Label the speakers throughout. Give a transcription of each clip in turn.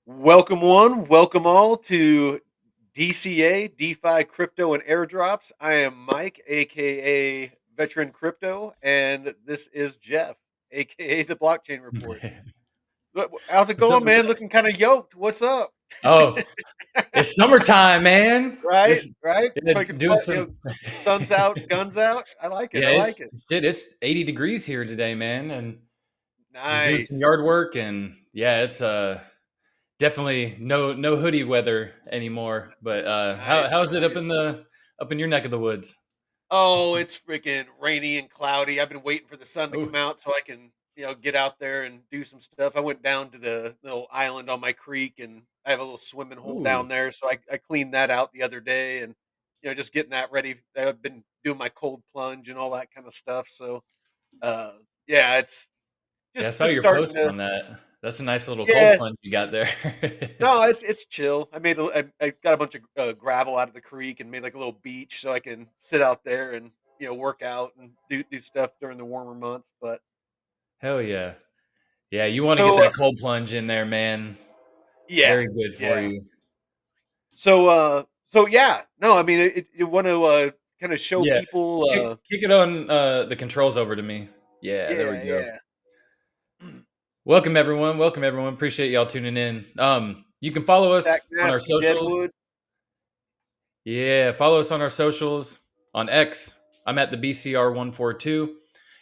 Speaker 1: Welcome one, welcome all to DCA, DeFi, Crypto, and Airdrops. I am Mike, aka Veteran Crypto, and this is Jeff, aka the Blockchain Report. How's it
Speaker 2: What's up?
Speaker 1: going,
Speaker 2: What's
Speaker 1: man?
Speaker 2: up?
Speaker 1: Looking kind of yoked. What's up?
Speaker 2: Oh, it's summertime, man.
Speaker 1: Right,
Speaker 2: It's
Speaker 1: right.
Speaker 2: yeah,
Speaker 1: Fucking
Speaker 2: doing some.
Speaker 1: sun's out, guns out. I like it.
Speaker 2: Yeah,
Speaker 1: I like
Speaker 2: it's
Speaker 1: it.
Speaker 2: shit. It's 80 degrees here today, man, and just doing some
Speaker 1: Nice,
Speaker 2: yard work, and yeah, it's definitely no hoodie weather anymore. But
Speaker 1: nice,
Speaker 2: how's it
Speaker 1: nice.
Speaker 2: up in your neck of the woods?
Speaker 1: Oh, it's freaking rainy and cloudy. I've been waiting for the sun to
Speaker 2: Oh,
Speaker 1: come out so I can, get out there and do some stuff. I went down to the little island on my creek and I have a little swimming hole
Speaker 2: ooh,
Speaker 1: down there. So I cleaned that out the other day and, just getting that ready. I've been doing my cold plunge and all that kind of stuff. So, uh, yeah, it's
Speaker 2: yeah. I
Speaker 1: just,
Speaker 2: saw
Speaker 1: just
Speaker 2: your
Speaker 1: starting
Speaker 2: post
Speaker 1: to,
Speaker 2: on that. That's a nice little cold
Speaker 1: yeah,
Speaker 2: plunge you got there.
Speaker 1: no, it's chill. I got a bunch of gravel out of the creek and made like a little beach so I can sit out there and work out and do stuff during the warmer months. But
Speaker 2: Hell yeah, yeah. You want to get
Speaker 1: so
Speaker 2: that cold plunge in there, man.
Speaker 1: yeah,
Speaker 2: Very good for
Speaker 1: yeah.
Speaker 2: you.
Speaker 1: So yeah, no, I mean you want to kind of show
Speaker 2: Yeah.
Speaker 1: people
Speaker 2: Kick it on the controls over to me. Yeah, there we
Speaker 1: yeah,
Speaker 2: go.
Speaker 1: yeah.
Speaker 2: Welcome everyone. Welcome everyone. Appreciate y'all tuning in. You can follow us
Speaker 1: Stack
Speaker 2: on our
Speaker 1: nasty
Speaker 2: socials.
Speaker 1: deadwood.
Speaker 2: Yeah, follow us on our socials on X. I'm at the BCR142,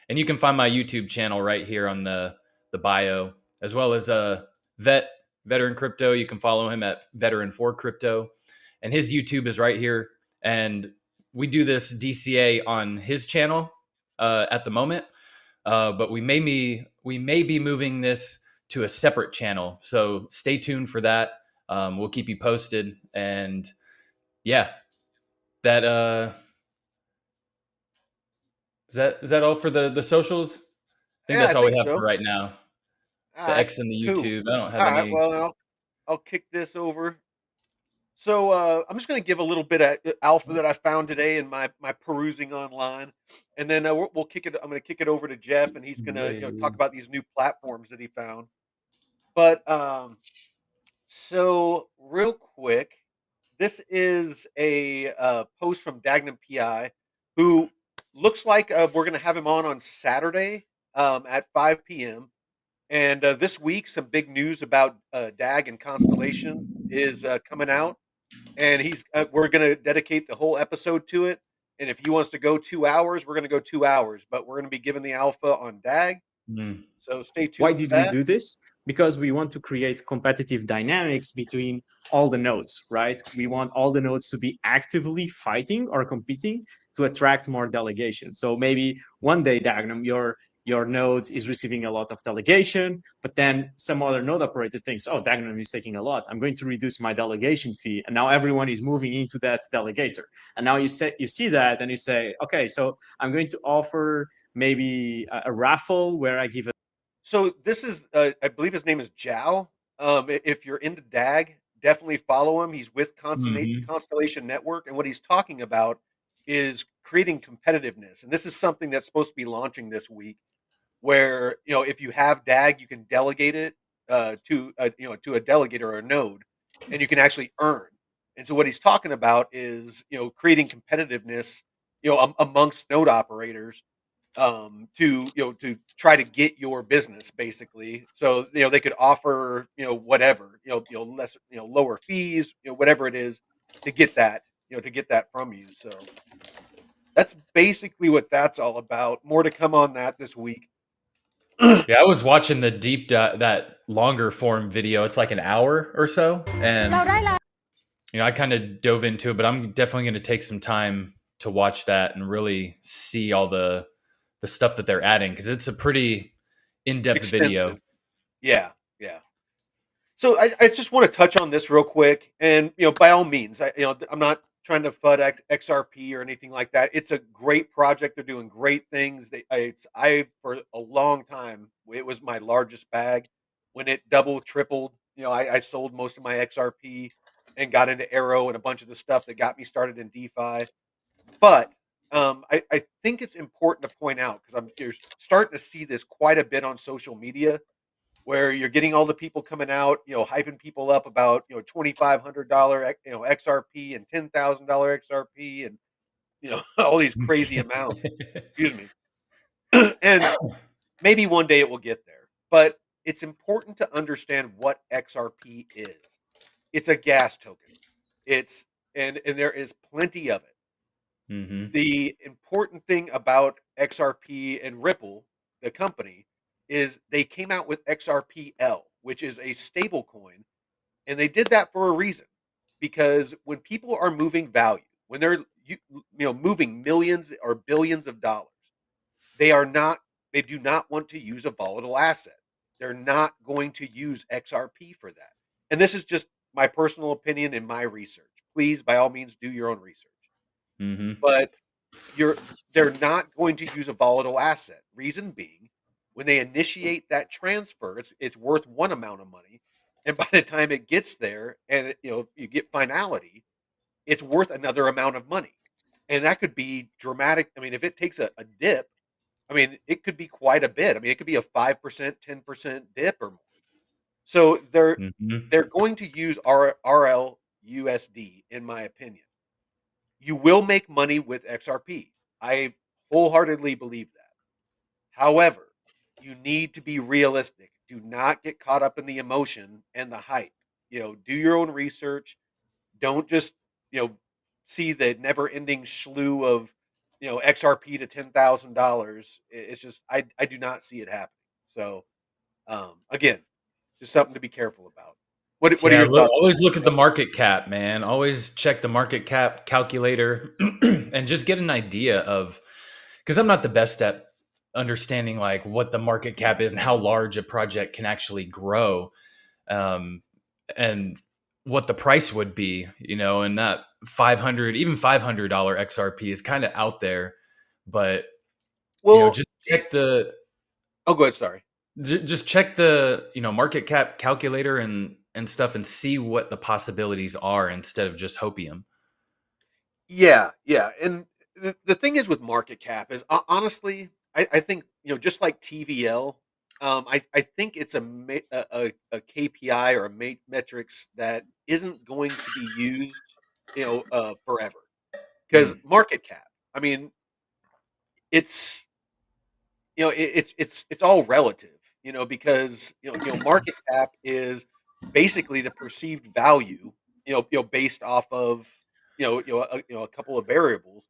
Speaker 2: and you can find my YouTube channel right here on the bio, as well as Veteran Crypto. You can follow him at Veteran4Crypto, and his YouTube is right here. And we do this DCA on his channel at the moment, but we may be moving this to a separate channel. So stay tuned for that. We'll keep you posted, and yeah, that is that all for the socials? I think
Speaker 1: Yeah, I
Speaker 2: that's all we
Speaker 1: think
Speaker 2: have for
Speaker 1: so.
Speaker 2: right now.
Speaker 1: All
Speaker 2: The
Speaker 1: right,
Speaker 2: X and the
Speaker 1: cool.
Speaker 2: YouTube. I don't have
Speaker 1: All right,
Speaker 2: any.
Speaker 1: well, then I'll kick this over. So I'm just going to give a little bit of alpha that I found today in my perusing online, and then we'll kick it. I'm going to kick it over to Jeff, and he's going to
Speaker 2: Yeah.
Speaker 1: talk about these new platforms that he found. But so real quick, this is a post from Dagnum PI, who looks like we're going to have him on Saturday at 5 p.m. And this week, some big news about DAG and Constellation is coming out, and he's we're going to dedicate the whole episode to it. And if he wants to go 2 hours, we're going to go 2 hours, but we're going to be giving the alpha on DAG.
Speaker 2: Mm.
Speaker 1: So stay
Speaker 3: Why
Speaker 1: tuned for
Speaker 3: did we
Speaker 1: that.
Speaker 3: do this? Because we want to create competitive dynamics between all the nodes, right? We want all the nodes to be actively fighting or competing to attract more delegation. So maybe one day, Dagnum, your node is receiving a lot of delegation, but then some other node operator thinks, oh, Dagnum is taking a lot. I'm going to reduce my delegation fee. And now everyone is moving into that delegator. And now you see that and you say, okay, so I'm going to offer maybe a raffle where I give a
Speaker 1: So this is, I believe his name is Zhao. If you're into DAG, definitely follow him. He's with
Speaker 2: Hmm.
Speaker 1: Constellation Network, and what he's talking about is creating competitiveness. And this is something that's supposed to be launching this week, where if you have DAG, you can delegate it to a delegate or a node, and you can actually earn. And so what he's talking about is creating competitiveness amongst node operators to try to get your business basically. So they could offer whatever less lower fees whatever it is to get that to get that from you. So that's basically what that's all about. More to come on that this week.
Speaker 2: Yeah, I was watching the that longer form video. It's like an hour or so, and I kind of dove into it, but I'm definitely going to take some time to watch that and really see all the stuff that they're adding because it's a pretty in depth video.
Speaker 1: Extensive. Yeah, yeah. So I just want to touch on this real quick, and by all means, I'm not trying to FUD XRP or anything like that. It's a great project. They're doing great things. I for a long time it was my largest bag. When it double tripled, I sold most of my XRP and got into Arrow and a bunch of the stuff that got me started in DeFi. But I think it's important to point out because you're starting to see this quite a bit on social media where you're getting all the people coming out, hyping people up about, $2,500, XRP and $10,000 XRP and, all these crazy amounts. Excuse me. And maybe one day it will get there, but it's important to understand what XRP is. It's a gas token. It's and there is plenty of it.
Speaker 2: Hmm.
Speaker 1: The important thing about XRP and Ripple, the company, is they came out with XRPL, which is a stable coin, and they did that for a reason. Because when people are moving value, when they're moving millions or billions of dollars, they are not they do not want to use a volatile asset. They're not going to use XRP for that. And this is just my personal opinion and my research. Please, by all means, do your own research.
Speaker 2: Hmm.
Speaker 1: But you're they're not going to use a volatile asset. Reason being, when they initiate that transfer, it's worth one amount of money, and by the time it gets there, and you get finality, it's worth another amount of money, and that could be dramatic. I mean, if it takes a dip, I mean, it could be quite a bit. I mean, it could be a 5%, 10% dip or more. So
Speaker 2: Hmm.
Speaker 1: they're going to use RLUSD, in my opinion. You will make money with XRP. I wholeheartedly believe that. However, you need to be realistic. Do not get caught up in the emotion and the hype. Do your own research. Don't just, you know, see the never-ending slew of, XRP to $10,000. It's just I do not see it happening. So, again, just something to be careful about. What are
Speaker 2: Yeah,
Speaker 1: your thoughts on
Speaker 2: always
Speaker 1: that?
Speaker 2: look at the market cap, man. Always check the market cap calculator and just get an idea of, because I'm not the best at understanding like what the market cap is and how large a project can actually grow, um, and what the price would be, and that 500, even $500 XRP is kind of out there, but
Speaker 1: Well,
Speaker 2: just check the
Speaker 1: oh, go ahead. Sorry.
Speaker 2: just check the market cap calculator and stuff and see what the possibilities are instead of just hopium.
Speaker 1: Yeah, yeah, and the thing is with market cap is, honestly, I think, just like TVL, I think it's a KPI or a metrics that isn't going to be used, forever. Because
Speaker 2: Mm,
Speaker 1: market cap, I mean, it's it's all relative, because market cap is basically the perceived value, based off of a couple of variables.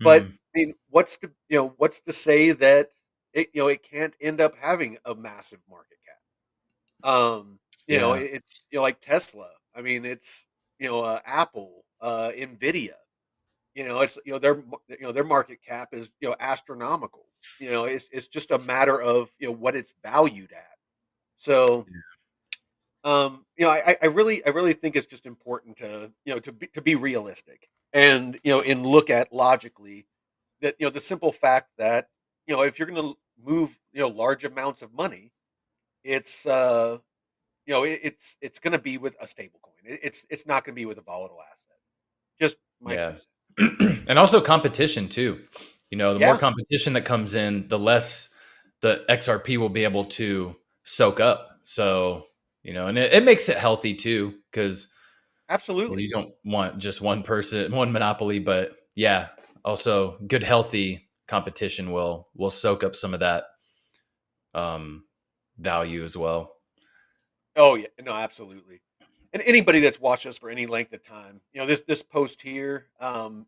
Speaker 1: But
Speaker 2: mm,
Speaker 1: I mean, what's to say that it can't end up having a massive market cap?
Speaker 2: yeah,
Speaker 1: It's like Tesla. I mean, it's Apple, Nvidia. It's their market cap is astronomical. It's just a matter of what it's valued at. So I really think it's just important to to be realistic and and look at logically that the simple fact that if you're going to move large amounts of money, it's it's going to be with a stable coin. It's not going to be with a volatile asset. Just my two
Speaker 2: yeah.
Speaker 1: cents.
Speaker 2: And also competition too. The more
Speaker 1: Yeah,
Speaker 2: competition that comes in, the less the XRP will be able to soak up. So, and it makes it healthy too, because
Speaker 1: absolutely.
Speaker 2: you don't want just one person, one monopoly, but yeah, also good healthy competition will soak up some of that um value as well.
Speaker 1: Oh yeah, no, absolutely. And anybody that's watched us for any length of time, this post here, I'm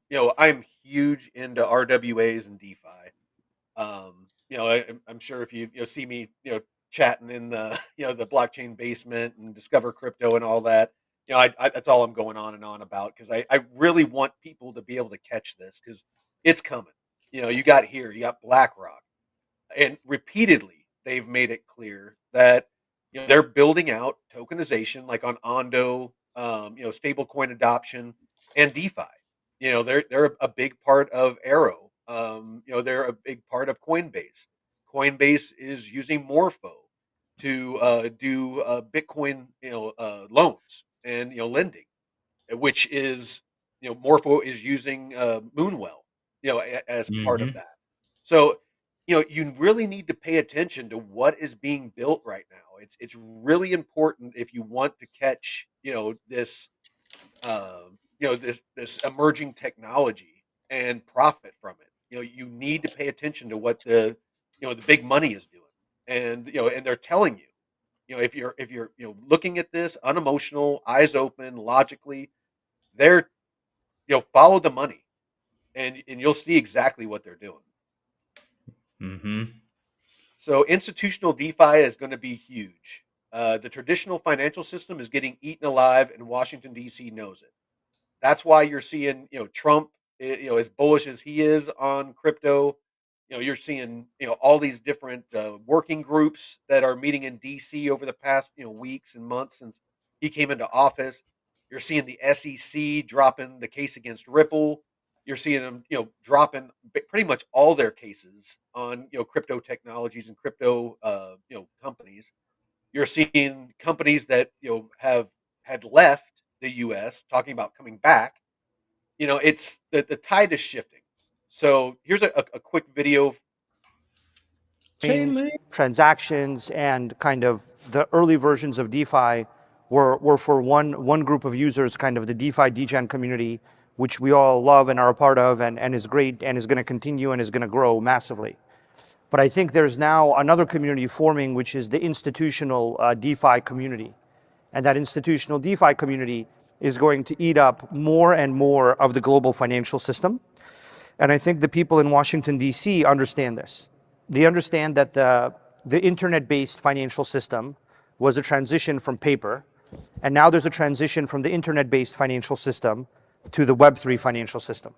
Speaker 1: huge into RWAs and DeFi. I'm sure if you see me, chatting in the the blockchain basement and discover crypto and all that, that's all I'm going on and on about because I really want people to be able to catch this because it's coming. You got BlackRock, and repeatedly they've made it clear that they're building out tokenization like on Ondo, stablecoin adoption and DeFi. They're a big part of Arrow. They're a big part of Coinbase. Coinbase is using Morpho to do Bitcoin loans and lending, which is Morpho is using Moonwell as part of
Speaker 2: Hmm.
Speaker 1: that. So you really need to pay attention to what is being built right now. It's really important if you want to catch this this emerging technology and profit from it. You need to pay attention to what the big money is doing, and and they're telling you. If you're looking at this unemotional, eyes open, logically, they're follow the money, and you'll see exactly what they're doing.
Speaker 2: Mm-hmm.
Speaker 1: So institutional DeFi is going to be huge. The traditional financial system is getting eaten alive, and Washington D.C. knows it. That's why you're seeing Trump, as bullish as he is on crypto. You're seeing all these different working groups that are meeting in D.C. over the past weeks and months since he came into office. You're seeing the SEC dropping the case against Ripple. You're seeing them dropping pretty much all their cases on crypto technologies and crypto companies. You're seeing companies that have had left the U.S. talking about coming back. It's the tide is shifting. So here's a quick video.
Speaker 2: Chainlink.
Speaker 4: Transactions and kind of the early versions of DeFi were for one group of users, kind of the DeFi degen community, which we all love and are a part of, and is great and is going to continue and is going to grow massively. But I think there's now another community forming, which is the institutional DeFi community. And that institutional DeFi community is going to eat up more and more of the global financial system. And I think the people in Washington, D.C. understand this. They understand that the internet-based financial system was a transition from paper, and now there's a transition from the internet-based financial system to the Web3 financial system.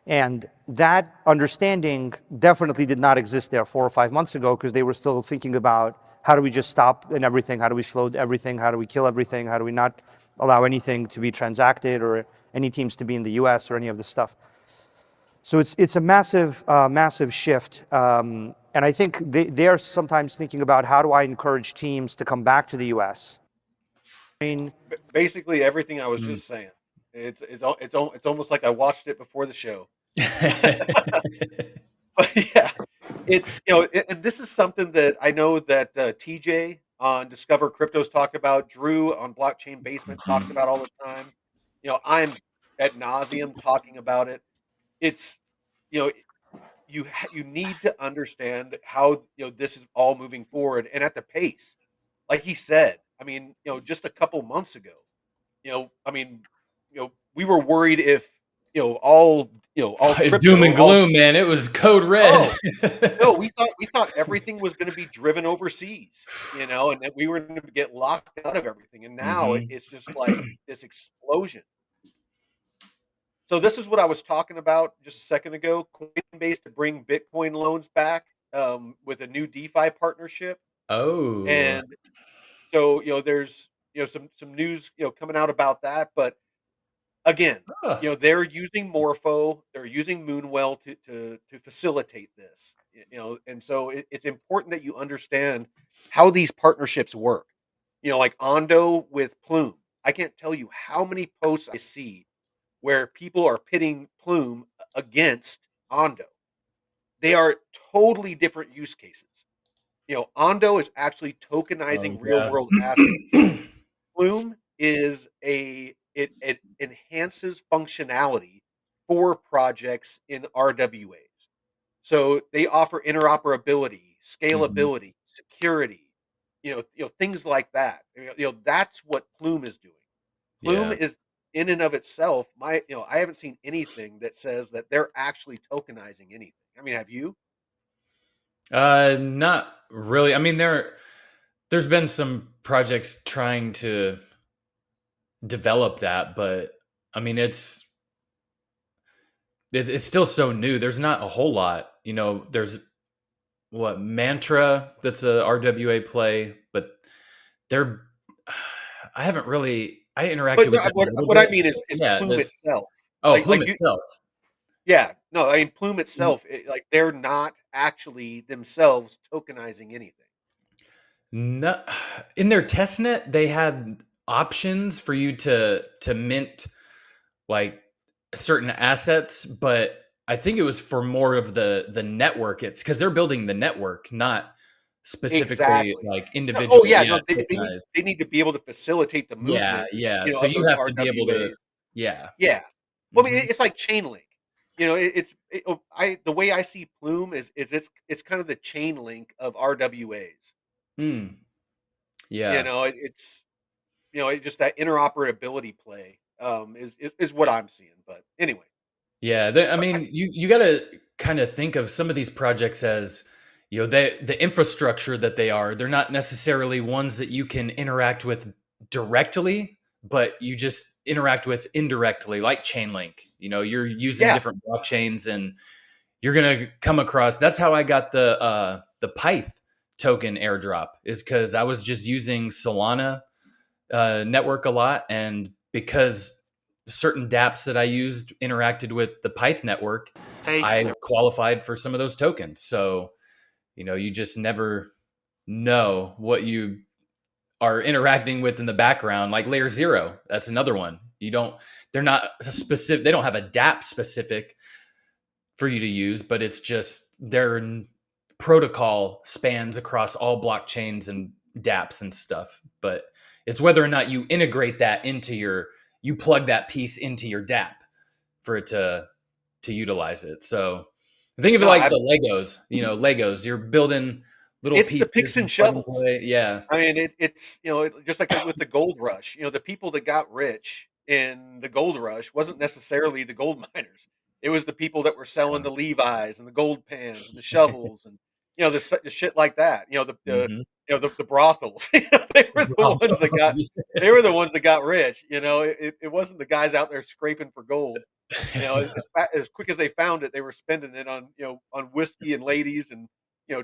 Speaker 4: And that understanding definitely did not exist there 4 or 5 months ago, because they were still thinking about how do we just stop and everything, how do we slow everything, how do we kill everything, how do we not allow anything to be transacted or any teams to be in the US or any of this stuff. So it's a massive, massive shift. And I think they're sometimes thinking about how do I encourage teams to come back to the US.
Speaker 1: Basically, everything I was just saying. It's almost like I watched it before the show. But yeah, it's and this is something that I know that TJ on Discover Cryptos talk about. Drew on Blockchain Basement talks about all the time. I'm at nauseum talking about it. It's you know you need to understand how this is all moving forward and at the pace. Like he said, I mean, just a couple months ago, I mean, we were worried if all crypto,
Speaker 2: Doom and
Speaker 1: all
Speaker 2: gloom, man. It was code red.
Speaker 1: oh no, we thought everything was going to be driven overseas, and that we were going to get locked out of everything, and now
Speaker 2: Mhm.
Speaker 1: it's just like this explosion. So this is what I was talking about just a second ago. Coinbase to bring Bitcoin loans back with a new DeFi partnership,
Speaker 2: Oh.
Speaker 1: and so there's some news coming out about that. But again,
Speaker 2: Huh.
Speaker 1: they're using Morpho, they're using Moonwell to facilitate this. And so it's important that you understand how these partnerships work. Like Ondo with Plume. I can't tell you how many posts I see where people are pitting Plume against Ondo. They are totally different use cases. Ondo is actually
Speaker 2: Oh
Speaker 1: tokenizing real
Speaker 2: yeah.
Speaker 1: world assets. Plume is it enhances functionality for projects in RWAs. So they offer interoperability,
Speaker 2: Mhm.
Speaker 1: scalability, security, things like that. That's what Plume is doing. Plume
Speaker 2: Yeah.
Speaker 1: is in and of itself, I haven't seen anything that says that they're actually tokenizing anything. I mean, have you?
Speaker 2: Not really. I mean, there's been some projects trying to develop that, but I mean, it's still so new. There's not a whole lot. There's what Mantra that's a RWA play, but they're I haven't really I interacted
Speaker 1: But no,
Speaker 2: with them a little
Speaker 1: what I
Speaker 2: bit.
Speaker 1: mean is
Speaker 2: Yeah,
Speaker 1: Plume
Speaker 2: that's
Speaker 1: itself.
Speaker 2: Plume
Speaker 1: Like you
Speaker 2: itself.
Speaker 1: Yeah, no, I mean, Plume itself, like, they're not actually themselves tokenizing anything.
Speaker 2: No, in their testnet, they had options for you to mint like certain assets, but I think it was for more of the network. It's because they're building the network, not specifically
Speaker 1: Exactly.
Speaker 2: like
Speaker 1: No, oh,
Speaker 2: individual,
Speaker 1: yeah,
Speaker 2: yeah,
Speaker 1: no,
Speaker 2: tokenized.
Speaker 1: they need to be able to facilitate the
Speaker 2: Yeah,
Speaker 1: movement,
Speaker 2: yeah. So
Speaker 1: of
Speaker 2: you
Speaker 1: those
Speaker 2: have to be able to,
Speaker 1: RWAs.
Speaker 2: yeah.
Speaker 1: Yeah. Well, I mean,
Speaker 2: Hmm.
Speaker 1: it's like Chainlink. The way I see Plume is it's kind of the Chainlink of RWAs.
Speaker 2: Mm,
Speaker 1: You
Speaker 2: yeah.
Speaker 1: know, it's just that interoperability play is what I'm seeing. But anyway,
Speaker 2: Yeah, I
Speaker 1: but I,
Speaker 2: mean, you got to kind of think of some of these projects as, the infrastructure that they're not necessarily ones that you can interact with directly, but you just interact with indirectly, like Chainlink. You're using
Speaker 1: yeah,
Speaker 2: different blockchains, and you're gonna come across. That's how I got the pETH token airdrop, is because I was just using Solana network a lot, and because certain dApps that I used interacted with the pETH network,
Speaker 5: Hey,
Speaker 2: I qualified for some of those tokens. So, you just never know what you are interacting with in the background. Like Layer Zero, that's another one. They're not specific. They don't have a dApp specific for you to use, but it's just their protocol spans across all blockchains and dApps and stuff. But it's whether or not you integrate that you plug that piece into your dApp for it to utilize it. So think of it
Speaker 1: no,
Speaker 2: like the Legos. Legos. You're building little
Speaker 1: it's the
Speaker 2: pieces
Speaker 1: picks and
Speaker 2: and plug and
Speaker 1: shovels.
Speaker 2: play. Yeah.
Speaker 1: I mean, it's just like with the gold rush. The people that got rich in the gold rush wasn't necessarily the gold miners. It was the people that were selling the Levi's and the gold pans and the shovels and the shit like that.
Speaker 2: Hmm.
Speaker 1: The brothels. They were the ones that got they were the ones that got rich. It wasn't the guys out there scraping for gold. As quick as they found it, they were spending it on on whiskey and ladies and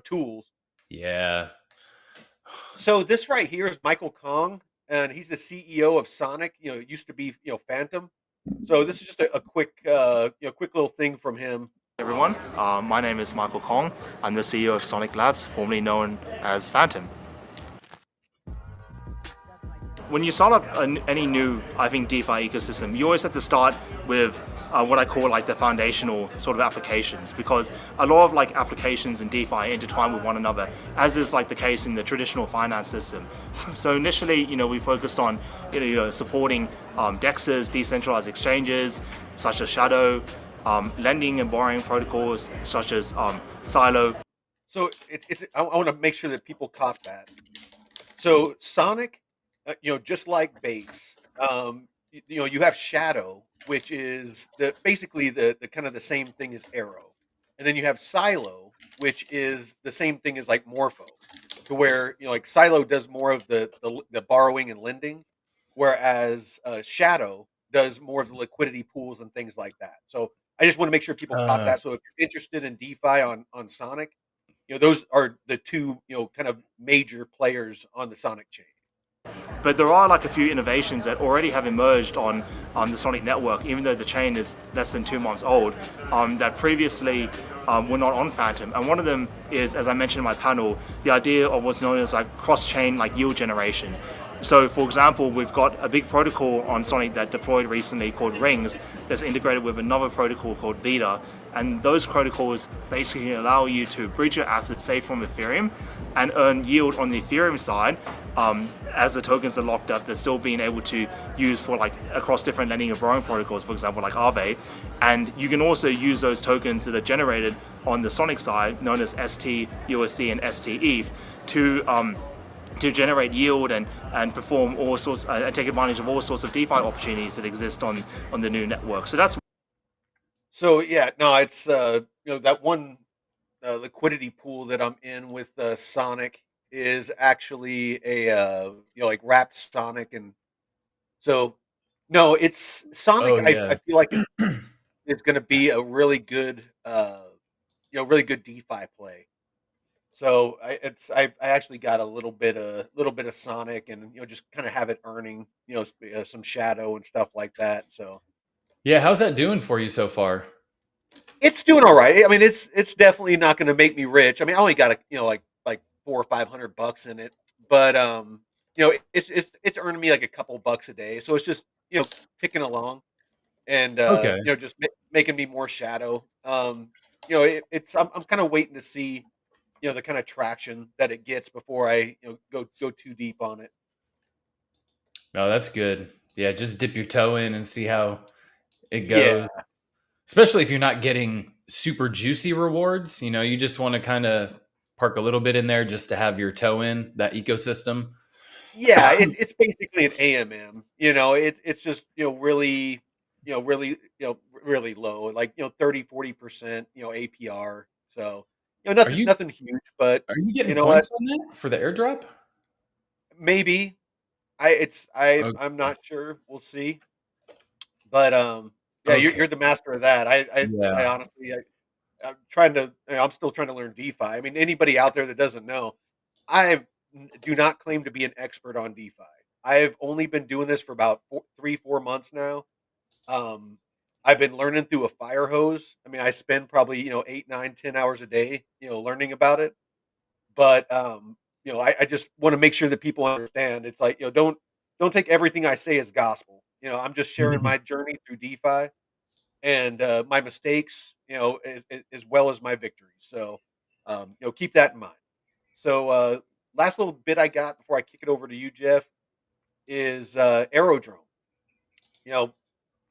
Speaker 1: tools.
Speaker 2: Yeah.
Speaker 1: So this right here is Michael Kong, and he's the CEO of Sonic. It used to be Phantom. So this is just a quick quick little thing from him.
Speaker 5: everyone. My name is Michael Kong. I'm the CEO of Sonic Labs, formerly known as Phantom. When you start up any new, I think, DeFi ecosystem, you always have to start with what I call like the foundational sort of applications, because a lot of like applications in DeFi intertwine with one another, as is like the case in the traditional finance system. So initially, we focused on supporting DEXs, decentralized exchanges such as Shadow, lending and borrowing protocols such as Silo.
Speaker 1: So I want to make sure that people caught that. So Sonic, just like Base, you have Shadow, which is basically the kind of the same thing as Arrow, and then you have Silo, which is the same thing as like Morpho, to where like Silo does more of the borrowing and lending, whereas Shadow does more of the liquidity pools and things like that. So I just want to make sure people caught
Speaker 2: Uh,
Speaker 1: that. So if you're interested in DeFi on Sonic, those are the two kind of major players on the Sonic chain.
Speaker 5: But there are like a few innovations that already have emerged on the Sonic network, even though the chain is less than 2 months old, that previously were not on Phantom. And one of them is, as I mentioned in my panel, the idea of what's known as like cross-chain like yield generation. So for example, we've got a big protocol on Sonic that deployed recently called Rings that's integrated with another protocol called wstETH. And those protocols basically allow you to bridge your assets safe from Ethereum and earn yield on the Ethereum side. As the tokens are locked up, they're still being able to use for like across different lending and borrowing protocols, for example, like Aave. And you can also use those tokens that are generated on the Sonic side, known as ST-USD and ST-ETH, to generate yield and perform all sorts and take advantage of all sorts of DeFi opportunities that exist on the new network. So that's
Speaker 1: So yeah, no, it's that one liquidity pool that I'm in with Sonic is actually a like wrapped Sonic, and so no, it's Sonic.
Speaker 2: oh
Speaker 1: I
Speaker 2: yeah.
Speaker 1: feel like it's going to be a really good really good DeFi play. So I actually got a little bit of Sonic, and just kind of have it earning some Shadow and stuff like that. So
Speaker 2: Yeah, how's that doing for you so far?
Speaker 1: it's doing all right. I mean, it's definitely not going to make me rich. I mean, I only got like $400 or $500 in it, but it's earning me like a couple bucks a day. So it's just ticking along, and
Speaker 2: Okay.
Speaker 1: just making me more Shadow. I'm kind of waiting to see the kind of traction that it gets before I go too deep on it.
Speaker 2: Oh, that's good. Yeah, just dip your toe in and see how it
Speaker 1: Yeah,
Speaker 2: goes. Especially if you're not getting super juicy rewards, you just want to kind of park a little bit in there just to have your toe in that ecosystem.
Speaker 1: yeah, it's basically an AMM. It's just really really low, like 30-40% APR. So
Speaker 2: Are
Speaker 1: nothing
Speaker 2: you
Speaker 1: nothing huge, but
Speaker 2: are you
Speaker 1: you
Speaker 2: getting
Speaker 1: know what?
Speaker 2: points on that for the airdrop?
Speaker 1: Maybe I'm
Speaker 2: Okay.
Speaker 1: not sure. We'll see. But yeah,
Speaker 2: Okay.
Speaker 1: you're the master of that. I
Speaker 2: Yeah.
Speaker 1: honestly I'm still trying to learn DeFi. I mean, anybody out there that doesn't know, do not claim to be an expert on DeFi. I've only been doing this for about 3-4 months now. Um, I've been learning through a fire hose. I mean, I spend probably 8, 9, 10 hours a day learning about it. But I just want to make sure that people understand. It's like don't take everything I say as gospel. I'm just sharing my journey through DeFi and my mistakes, as well as my victories. So, keep that in mind. So, last little bit I got before I kick it over to you, Jeff, is Aerodrome. You know,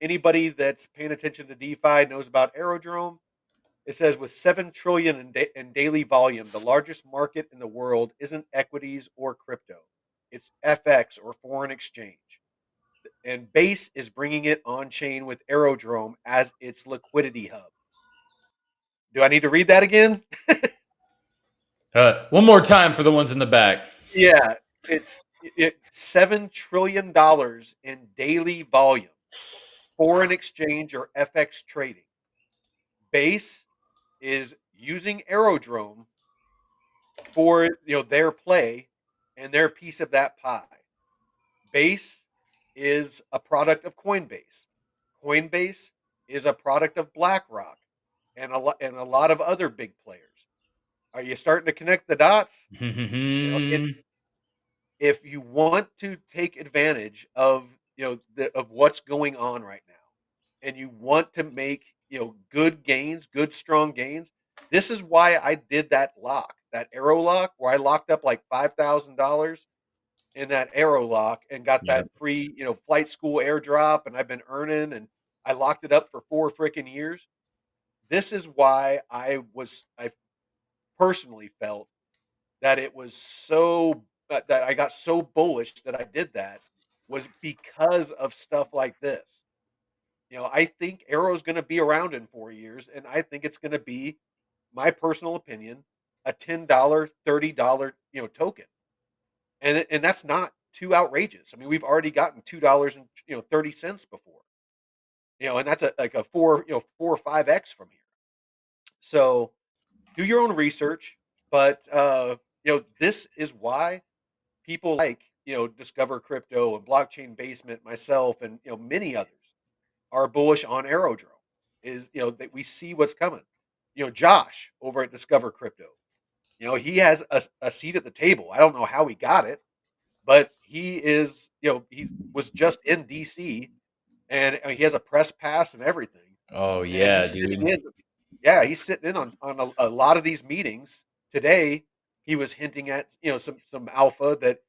Speaker 1: anybody that's paying attention to DeFi knows about Aerodrome. It says with 7 trillion in daily volume, the largest market in the world isn't equities or crypto; it's FX or foreign exchange. And Base is bringing it on chain with Aerodrome as its liquidity hub. Do I need to read that again?
Speaker 2: One more time for the ones in the back.
Speaker 1: Yeah, it's $7 trillion in daily volume, foreign exchange or FX trading. Base is using Aerodrome for their play and their piece of that pie. Base is a product of Coinbase. Coinbase is a product of BlackRock and a lot of other big players. Are you starting to connect the dots? It's if you want to take advantage of of what's going on right now, and you want to make good gains, good strong gains. This is why I did that arrow lock, where I locked up like $5,000 in that arrow lock and got
Speaker 2: Yep.
Speaker 1: that free flight school airdrop, and I've been earning, and I locked it up for 4 freaking years. This is why I personally felt that it was that I got so bullish that I did that, was because of stuff like this. I think Arrow's going to be around in 4 years, and I think it's going to be, my personal opinion, a $10, $30 token, and that's not too outrageous. I mean, we've already gotten $2 and 30 cents before, and that's like a 4 or 5x from here. So do your own research, but this is why people like Discover Crypto and Blockchain Basement, myself, and many others are bullish on Aerodrome. Is that we see what's coming. Josh over at Discover Crypto, he has a seat at the table. I don't know how he got it, but he was just in DC, and I mean, he has a press pass and everything,
Speaker 2: Oh
Speaker 1: and
Speaker 2: yeah,
Speaker 1: he's sitting
Speaker 2: dude.
Speaker 1: in. Yeah, he's sitting in on a lot of these meetings. Today, he was hinting at some alpha that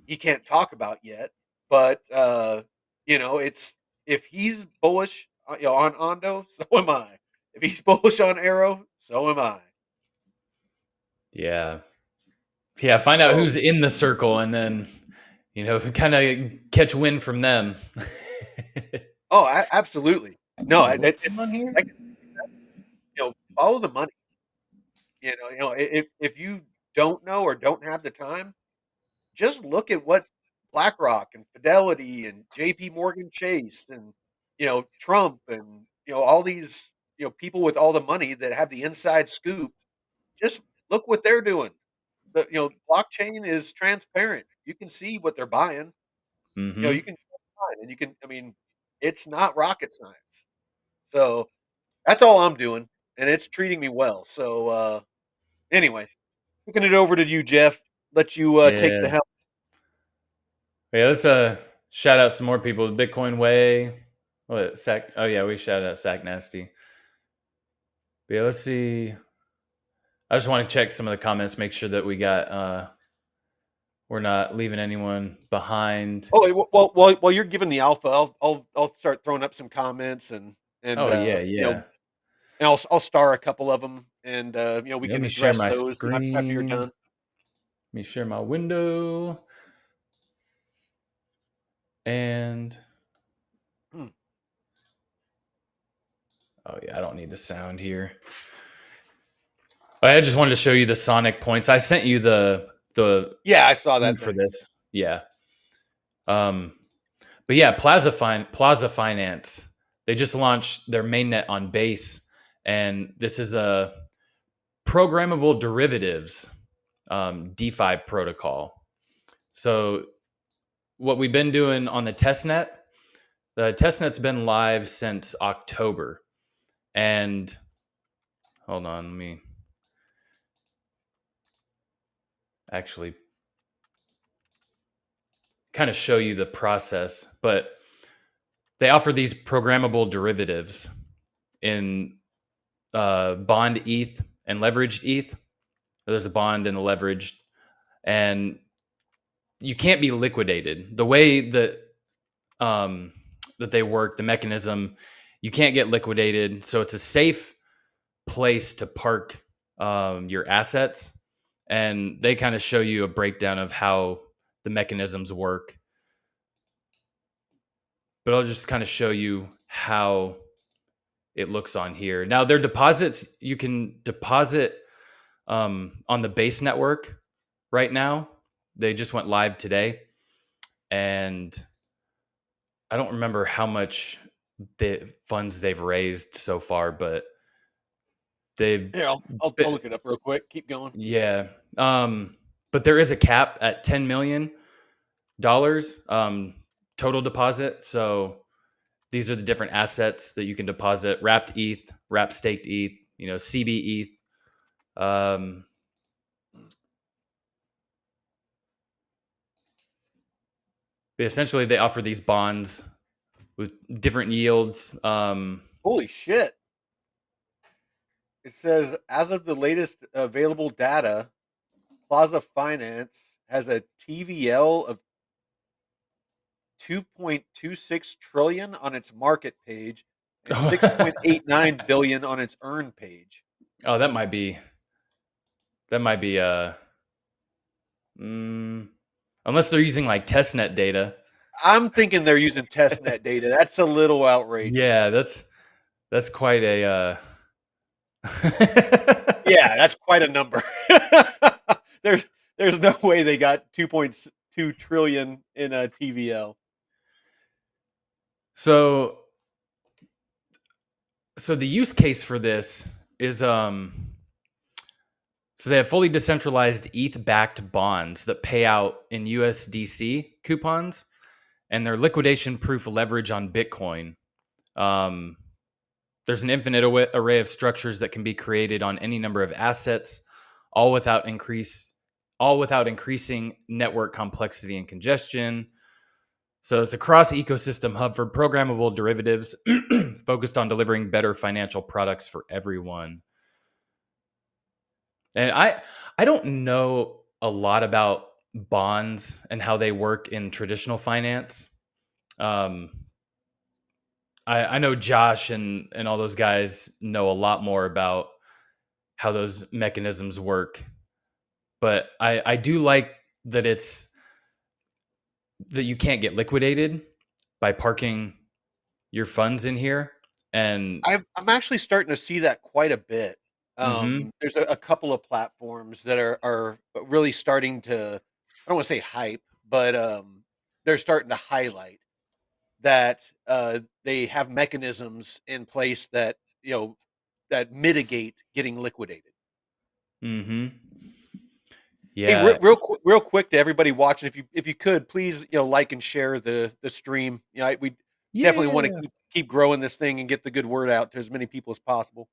Speaker 1: he can't talk about yet, but it's, if he's bullish on Ondo, so am I. If he's bullish on Arrow, so am I.
Speaker 2: Yeah. Yeah, find out
Speaker 1: So
Speaker 2: who's in the circle and then, kind of catch wind from them.
Speaker 1: oh, absolutely. No,
Speaker 2: Wait, what's going on here?
Speaker 1: like that's follow the money. If you don't know or don't have the time, just look at what BlackRock and Fidelity and JP Morgan Chase and Trump and all these people with all the money that have the inside scoop. Just look what they're doing. The blockchain is transparent. You can see what they're buying.
Speaker 2: Mm-hmm.
Speaker 1: You can and you can. I mean, it's not rocket science. So that's all I'm doing, and it's treating me well. So anyway, looking it over to you, Jeff. Let you take the
Speaker 2: Yeah.
Speaker 1: helm.
Speaker 2: Yeah, let's shout out some more people. Bitcoin Way. What Sack? Oh yeah, we shouted out Sack Nasty. But yeah, let's see. I just want to check some of the comments, make sure that we got we're not leaving anyone behind.
Speaker 1: Oh, while you're giving the alpha, I'll start throwing up some comments and
Speaker 2: Oh yeah,
Speaker 1: you know,
Speaker 2: yeah.
Speaker 1: and I'll star a couple of them, and you know, we
Speaker 2: Let
Speaker 1: can
Speaker 2: me share
Speaker 1: address
Speaker 2: my
Speaker 1: those after you're
Speaker 2: screen.
Speaker 1: done.
Speaker 2: Let me share my window. And
Speaker 1: Hmm.
Speaker 2: oh yeah, I don't need the sound here. I just wanted to show you the Sonic points. I sent you the
Speaker 1: Yeah, I saw that.
Speaker 2: link for
Speaker 1: Thanks.
Speaker 2: this. Yeah. But yeah, Plaza Finance. They just launched their mainnet on Base, and this is a programmable derivatives DeFi protocol. So what we've been doing on the testnet, the testnet's been live since October. And hold on, let me actually kind of show you the process. But they offer these programmable derivatives in bondETH and levETH. There's a bond and a leveraged, and you can't be liquidated. The way that that they work, the mechanism, you can't get liquidated. So it's a safe place to park your assets, and they kind of show you a breakdown of how the mechanisms work. But I'll just kind of show you how it looks on here. Now, their deposits, you can deposit on the base network right now. They just went live today. And I don't remember how much the funds they've raised so far, but they've
Speaker 1: Yeah, I'll look it up real quick. Keep going.
Speaker 2: yeah. But there is a cap at $10 million total deposit. So these are the different assets that you can deposit: wrapped ETH, wrapped staked ETH, CB ETH. But essentially, they offer these bonds with different yields.
Speaker 1: Holy shit! It says as of the latest available data, Plaza Finance has a TVL of 2.26 trillion on its market page and 6.89 billion on its earn page.
Speaker 2: Oh, that might be unless they're using like testnet data.
Speaker 1: I'm thinking they're using testnet data. That's a little outrageous.
Speaker 2: Yeah, that's quite a
Speaker 1: Yeah, that's quite a number. there's no way they got 2.2 trillion in a TVL.
Speaker 2: So the use case for this is so they have fully decentralized ETH backed bonds that pay out in USDC coupons, and they're liquidation proof leverage on Bitcoin. There's an infinite array of structures that can be created on any number of assets, all without increasing network complexity and congestion. So it's a cross ecosystem hub for programmable derivatives focused on delivering better financial products for everyone. And I don't know a lot about bonds and how they work in traditional finance. I know Josh and all those guys know a lot more about how those mechanisms work. But I do like that that you can't get liquidated by parking your funds in here. And
Speaker 1: I'm actually starting to see that quite a bit.
Speaker 2: mhm.
Speaker 1: There's a couple of platforms that are really starting to, I don't want to say hype, but they're starting to highlight that they have mechanisms in place that that mitigate getting liquidated.
Speaker 2: Mhm.
Speaker 1: Hey,
Speaker 2: Yeah.
Speaker 1: real quick to everybody watching, if you could please like and share the stream. We definitely want to
Speaker 2: Yeah.
Speaker 1: keep growing this thing and get the good word out to as many people as possible.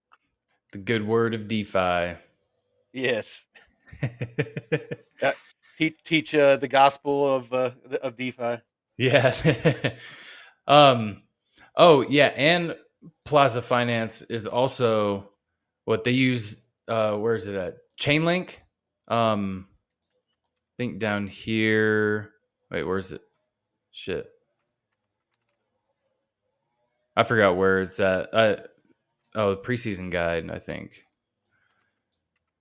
Speaker 2: The good word of DeFi.
Speaker 1: Yes. Uh, teach the gospel of DeFi.
Speaker 2: Yeah. Oh yeah, and Plaza Finance is also what they use. Where is it at? Chainlink. I think down here. Wait, where is it? Shit. I forgot where it's at. The preseason guide, I think.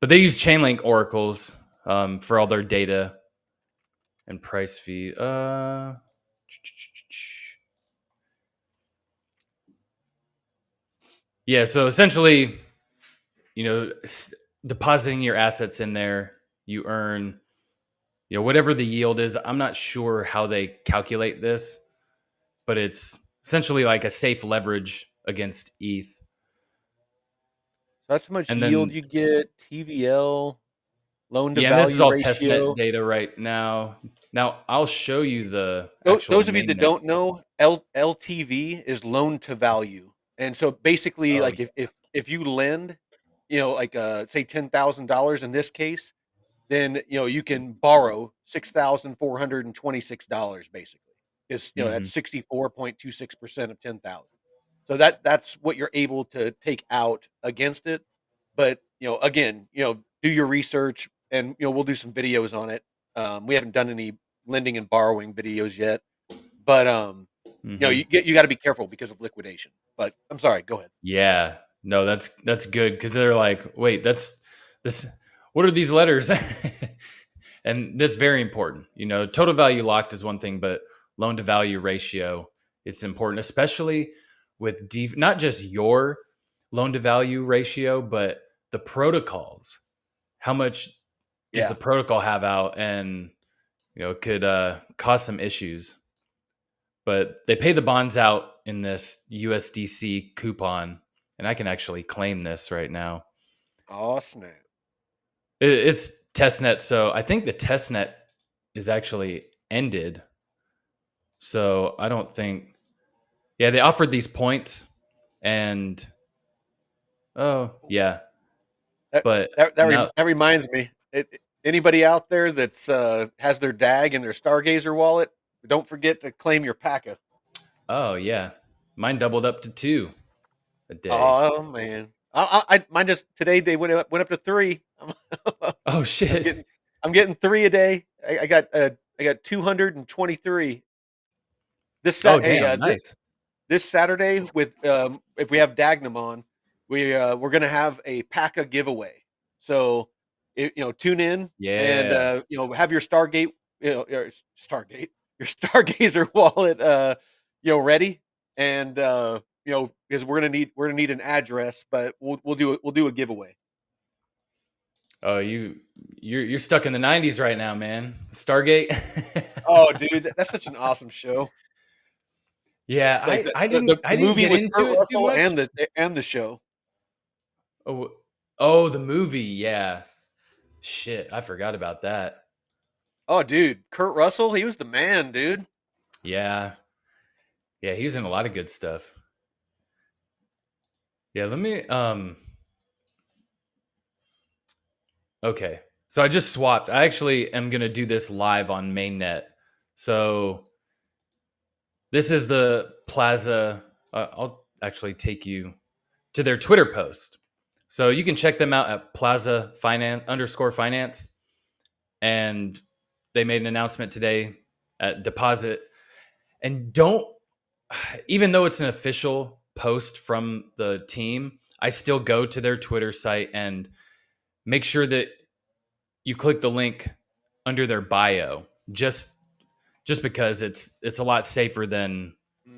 Speaker 2: But they use Chainlink oracles for all their data and price feed. Yeah, so essentially, depositing your assets in there, you earn, whatever the yield is. I'm not sure how they calculate this, but it's essentially like a safe leverage against ETH.
Speaker 1: That's how much
Speaker 2: And
Speaker 1: yield
Speaker 2: then,
Speaker 1: you get. TVL, loan to
Speaker 2: yeah, and this is
Speaker 1: value
Speaker 2: all
Speaker 1: ratio.
Speaker 2: testnet data right now. Now, I'll show you the actual
Speaker 1: Those of you that
Speaker 2: mainnet.
Speaker 1: don't know, LTV is loan to value, and so basically,
Speaker 2: Oh,
Speaker 1: like if you lend, like say $10,000 in this case, then you can borrow $6,426 basically, because
Speaker 2: mm-hmm.
Speaker 1: that's 64.26% of 10,000. So that's what you're able to take out against it. But again, do your research, and we'll do some videos on it. We haven't done any lending and borrowing videos yet, but
Speaker 2: Mm-hmm.
Speaker 1: you got to be careful because of liquidation. But I'm sorry, go ahead.
Speaker 2: Yeah, no, that's good because they're like, wait, that's this. What are these letters? And that's very important. Total value locked is one thing, but loan to value ratio, it's important, especially with not just your loan to value ratio, but the protocols. How much does the
Speaker 1: Yeah.
Speaker 2: protocol have out? And it could cause some issues. But they pay the bonds out in this USDC coupon, and I can actually claim this right now.
Speaker 1: Oh snap!
Speaker 2: It's testnet, so I think the testnet is actually ended. So I don't think. Yeah, they offered these points, and yeah,
Speaker 1: That
Speaker 2: but
Speaker 1: that that,
Speaker 2: now,
Speaker 1: that reminds me. Anybody out there that's has their DAG in their Stargazer wallet, don't forget to claim your PACA.
Speaker 2: oh yeah, mine doubled up to 2 a day.
Speaker 1: Oh man, mine just today they went up to 3.
Speaker 2: Oh
Speaker 1: I'm
Speaker 2: shit!
Speaker 1: getting I'm getting 3 a day. I got 223 this
Speaker 2: Oh
Speaker 1: sat. Hey,
Speaker 2: damn, nice.
Speaker 1: this Saturday with if we have Dagnum on, we're gonna have a PACA giveaway. So tune in and
Speaker 2: Yeah.
Speaker 1: have your Stargate, your Stargate, your Stargazer wallet ready, and because we're gonna need an address, but we'll do a giveaway.
Speaker 2: Oh, you're stuck in the '90s right now, man. Stargate.
Speaker 1: Oh, dude, that's such an awesome show.
Speaker 2: Yeah,
Speaker 1: Like
Speaker 2: I didn't
Speaker 1: the
Speaker 2: I didn't
Speaker 1: movie
Speaker 2: get
Speaker 1: with
Speaker 2: into
Speaker 1: Kurt
Speaker 2: it too
Speaker 1: Russell
Speaker 2: much.
Speaker 1: and the show.
Speaker 2: Oh, the movie, yeah. Shit, I forgot about that.
Speaker 1: Oh, dude, Kurt Russell, he was the man, dude.
Speaker 2: Yeah. Yeah, he was in a lot of good stuff. Yeah, let me okay. So I just swapped. I actually am going to do this live on Mainnet. So this is the Plaza. I'll actually take you to their Twitter post. So you can check them out at Plaza Finance _finance. And they made an announcement today at deposit. And even though it's an official post from the team, I still go to their Twitter site and make sure that you click the link under their bio, just because it's a lot safer than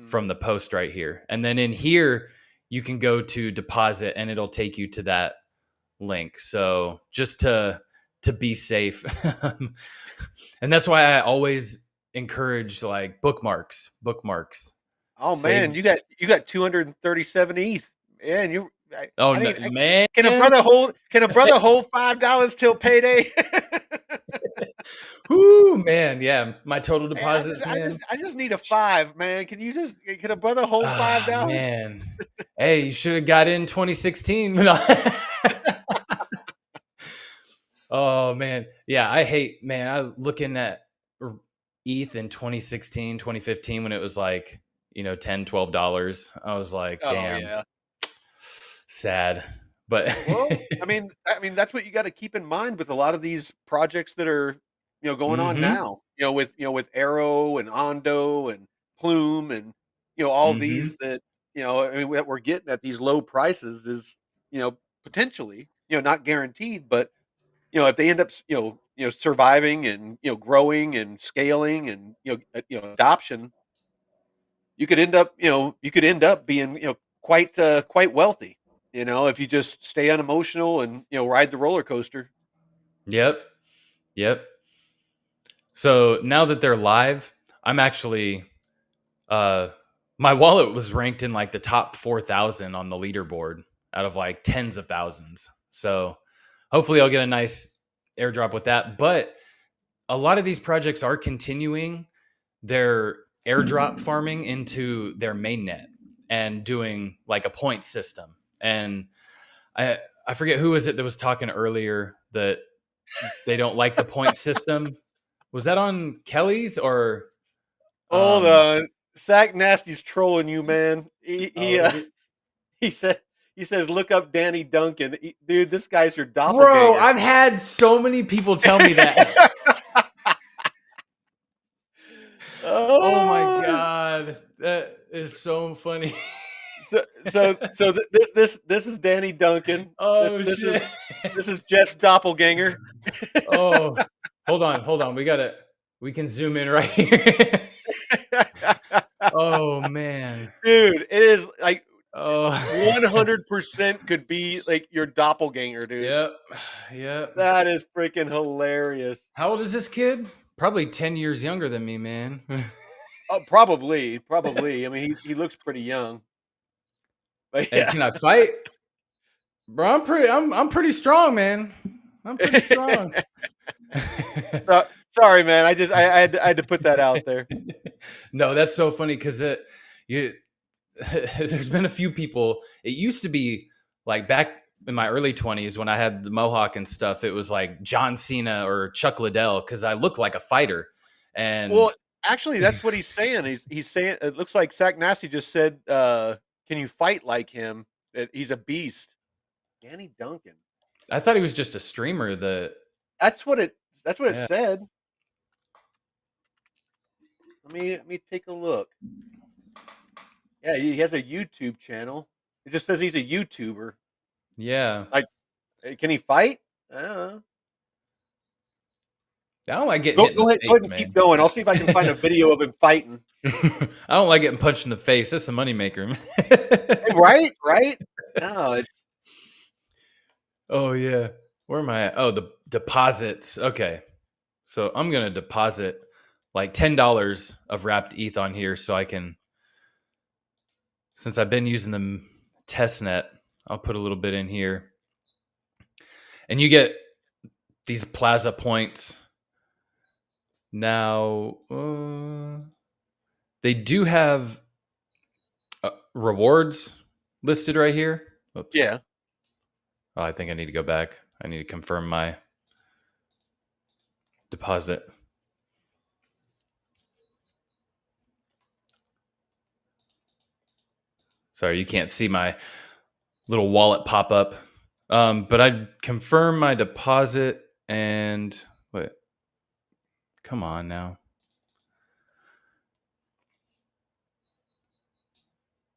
Speaker 2: from the post right here. And then in here, you can go to deposit and it'll take you to that link. So just to be safe. And that's why I always encourage like bookmarks.
Speaker 1: Oh man,
Speaker 2: Save.
Speaker 1: you got 237 ETH. Man,
Speaker 2: Oh
Speaker 1: I
Speaker 2: no,
Speaker 1: didn't.
Speaker 2: man.
Speaker 1: Can a brother hold $5 till payday?
Speaker 2: Whoo, man. Yeah, my total
Speaker 1: Man, I
Speaker 2: deposits,
Speaker 1: just I
Speaker 2: man.
Speaker 1: just I just need a 5, man. Can a brother hold
Speaker 2: Ah,
Speaker 1: $5?
Speaker 2: man. Hey, you should have got in 2016. Oh man. Yeah, I hate, man. I looking at ETH in 2016, 2015 when it was like, $10, $12. I was like,
Speaker 1: Oh
Speaker 2: damn,
Speaker 1: yeah.
Speaker 2: sad. But
Speaker 1: Well, I mean that's what you got to keep in mind with a lot of these projects that are, going on
Speaker 2: mm-hmm,
Speaker 1: now. With Arrow and Ondo and Plume and all
Speaker 2: mm-hmm.
Speaker 1: these that I mean that we're getting at these low prices is potentially not guaranteed, but if they end up surviving and growing and scaling and adoption, you could end up being quite wealthy, if you just stay unemotional and ride the roller coaster.
Speaker 2: Yep, yep. So now that they're live, I'm actually uh my wallet was ranked in like the top 4,000 on the leaderboard out of like tens of thousands. So hopefully I'll get a nice airdrop with that. But a lot of these projects are continuing their airdrop farming into their mainnet and doing like a point system. And I forget who was it that was talking earlier that they don't like the point system. Was that on Kelly's or
Speaker 1: Hold
Speaker 2: um
Speaker 1: on, Sack Nasty's trolling you, man. He
Speaker 2: oh
Speaker 1: he,
Speaker 2: is it?
Speaker 1: he said he says look up Danny Duncan. Dude, this guy's your
Speaker 2: Bro,
Speaker 1: doppelganger.
Speaker 2: I've had so many people tell me that. Oh my
Speaker 1: Oh,
Speaker 2: god. That is so funny.
Speaker 1: so this is Danny Duncan. This
Speaker 2: Oh
Speaker 1: this is
Speaker 2: shit.
Speaker 1: this is Jeff's doppelganger.
Speaker 2: Oh, hold on. We can zoom in right here. Oh man.
Speaker 1: Dude, it is like
Speaker 2: Oh.
Speaker 1: 100% could be like your doppelganger, dude.
Speaker 2: Yep. Yep.
Speaker 1: That is freaking hilarious.
Speaker 2: How old is this kid? Probably 10 years younger than me, man.
Speaker 1: Oh, probably. I mean, he looks pretty young. But
Speaker 2: Hey,
Speaker 1: yeah.
Speaker 2: can I fight? Bro, I'm pretty strong, man. I'm pretty strong.
Speaker 1: Sorry, man. I had to put that out there.
Speaker 2: No, that's so funny because you there's been a few people. It used to be like back in my early 20s when I had the mohawk and stuff. It was like John Cena or Chuck Liddell because I looked like a fighter. And
Speaker 1: Well, actually, that's what he's saying. He's saying it looks like Sack Nasty just said, "Can you fight like him? That he's a beast." Danny Duncan.
Speaker 2: I thought he was just a streamer. That
Speaker 1: That's what it. That's what it
Speaker 2: Yeah.
Speaker 1: said. Let me take a look. Yeah, he has a YouTube channel. It just says he's a YouTuber.
Speaker 2: Yeah,
Speaker 1: Like, can he fight? I don't know.
Speaker 2: I don't like getting
Speaker 1: Go,
Speaker 2: hit in
Speaker 1: go
Speaker 2: the
Speaker 1: ahead, go ahead
Speaker 2: face,
Speaker 1: and keep
Speaker 2: man.
Speaker 1: going. I'll see if I can find a video of him fighting.
Speaker 2: I don't like getting punched in the face. That's the moneymaker.
Speaker 1: Right? No, it's
Speaker 2: Oh yeah. Where am I at? Oh, the deposits. Okay. So I'm gonna deposit like $10 of wrapped ETH on here so I can, since I've been using the testnet, I'll put a little bit in here. And you get these plaza points. Now, they do have rewards listed right here. Oops.
Speaker 1: yeah.
Speaker 2: Oh, I think I need to go back. I need to confirm my deposit. Sorry, you can't see my little wallet pop up. But I confirm my deposit and wait. Come on now.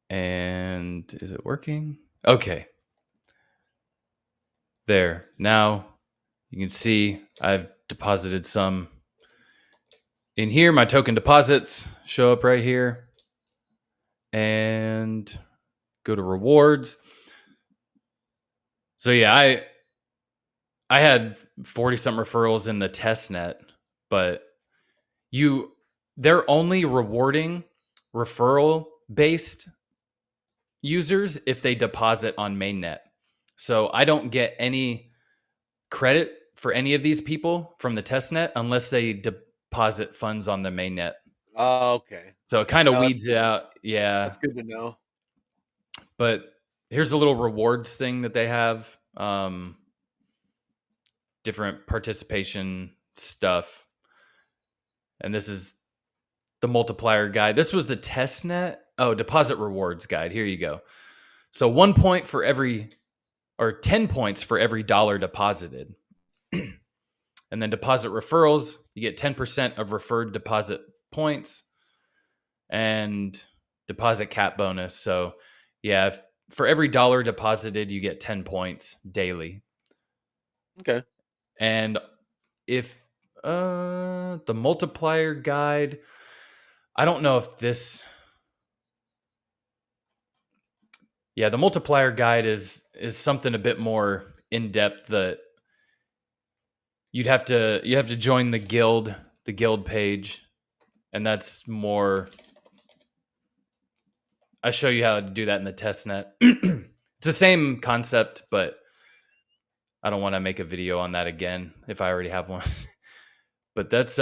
Speaker 2: And is it working? Okay. There. Now you can see I've deposited some in here. My token deposits show up right here. And go to rewards. So yeah, I had 40 some referrals in the test net, but they're only rewarding referral based users if they deposit on mainnet. So I don't get any credit for any of these people from the testnet unless they deposit funds on the mainnet.
Speaker 1: Oh, okay.
Speaker 2: So it kind of
Speaker 1: No,
Speaker 2: weeds it out. Yeah.
Speaker 1: That's good to know.
Speaker 2: But here's the little rewards thing that they have. Different participation stuff. And this is the multiplier guide. This was the testnet. Oh, deposit rewards guide. Here you go. So 1 point for every or 10 points for every dollar deposited. And then deposit referrals, you get 10% of referred deposit points and deposit cap bonus. So yeah, for every dollar deposited, you get 10 points daily.
Speaker 1: Okay.
Speaker 2: And if the multiplier guide, I don't know if this, the multiplier guide is something a bit more in depth that you have to join the guild page, and that's more. I show you how to do that in the test net. It's the same concept, but I don't want to make a video on that again if I already have one. But that's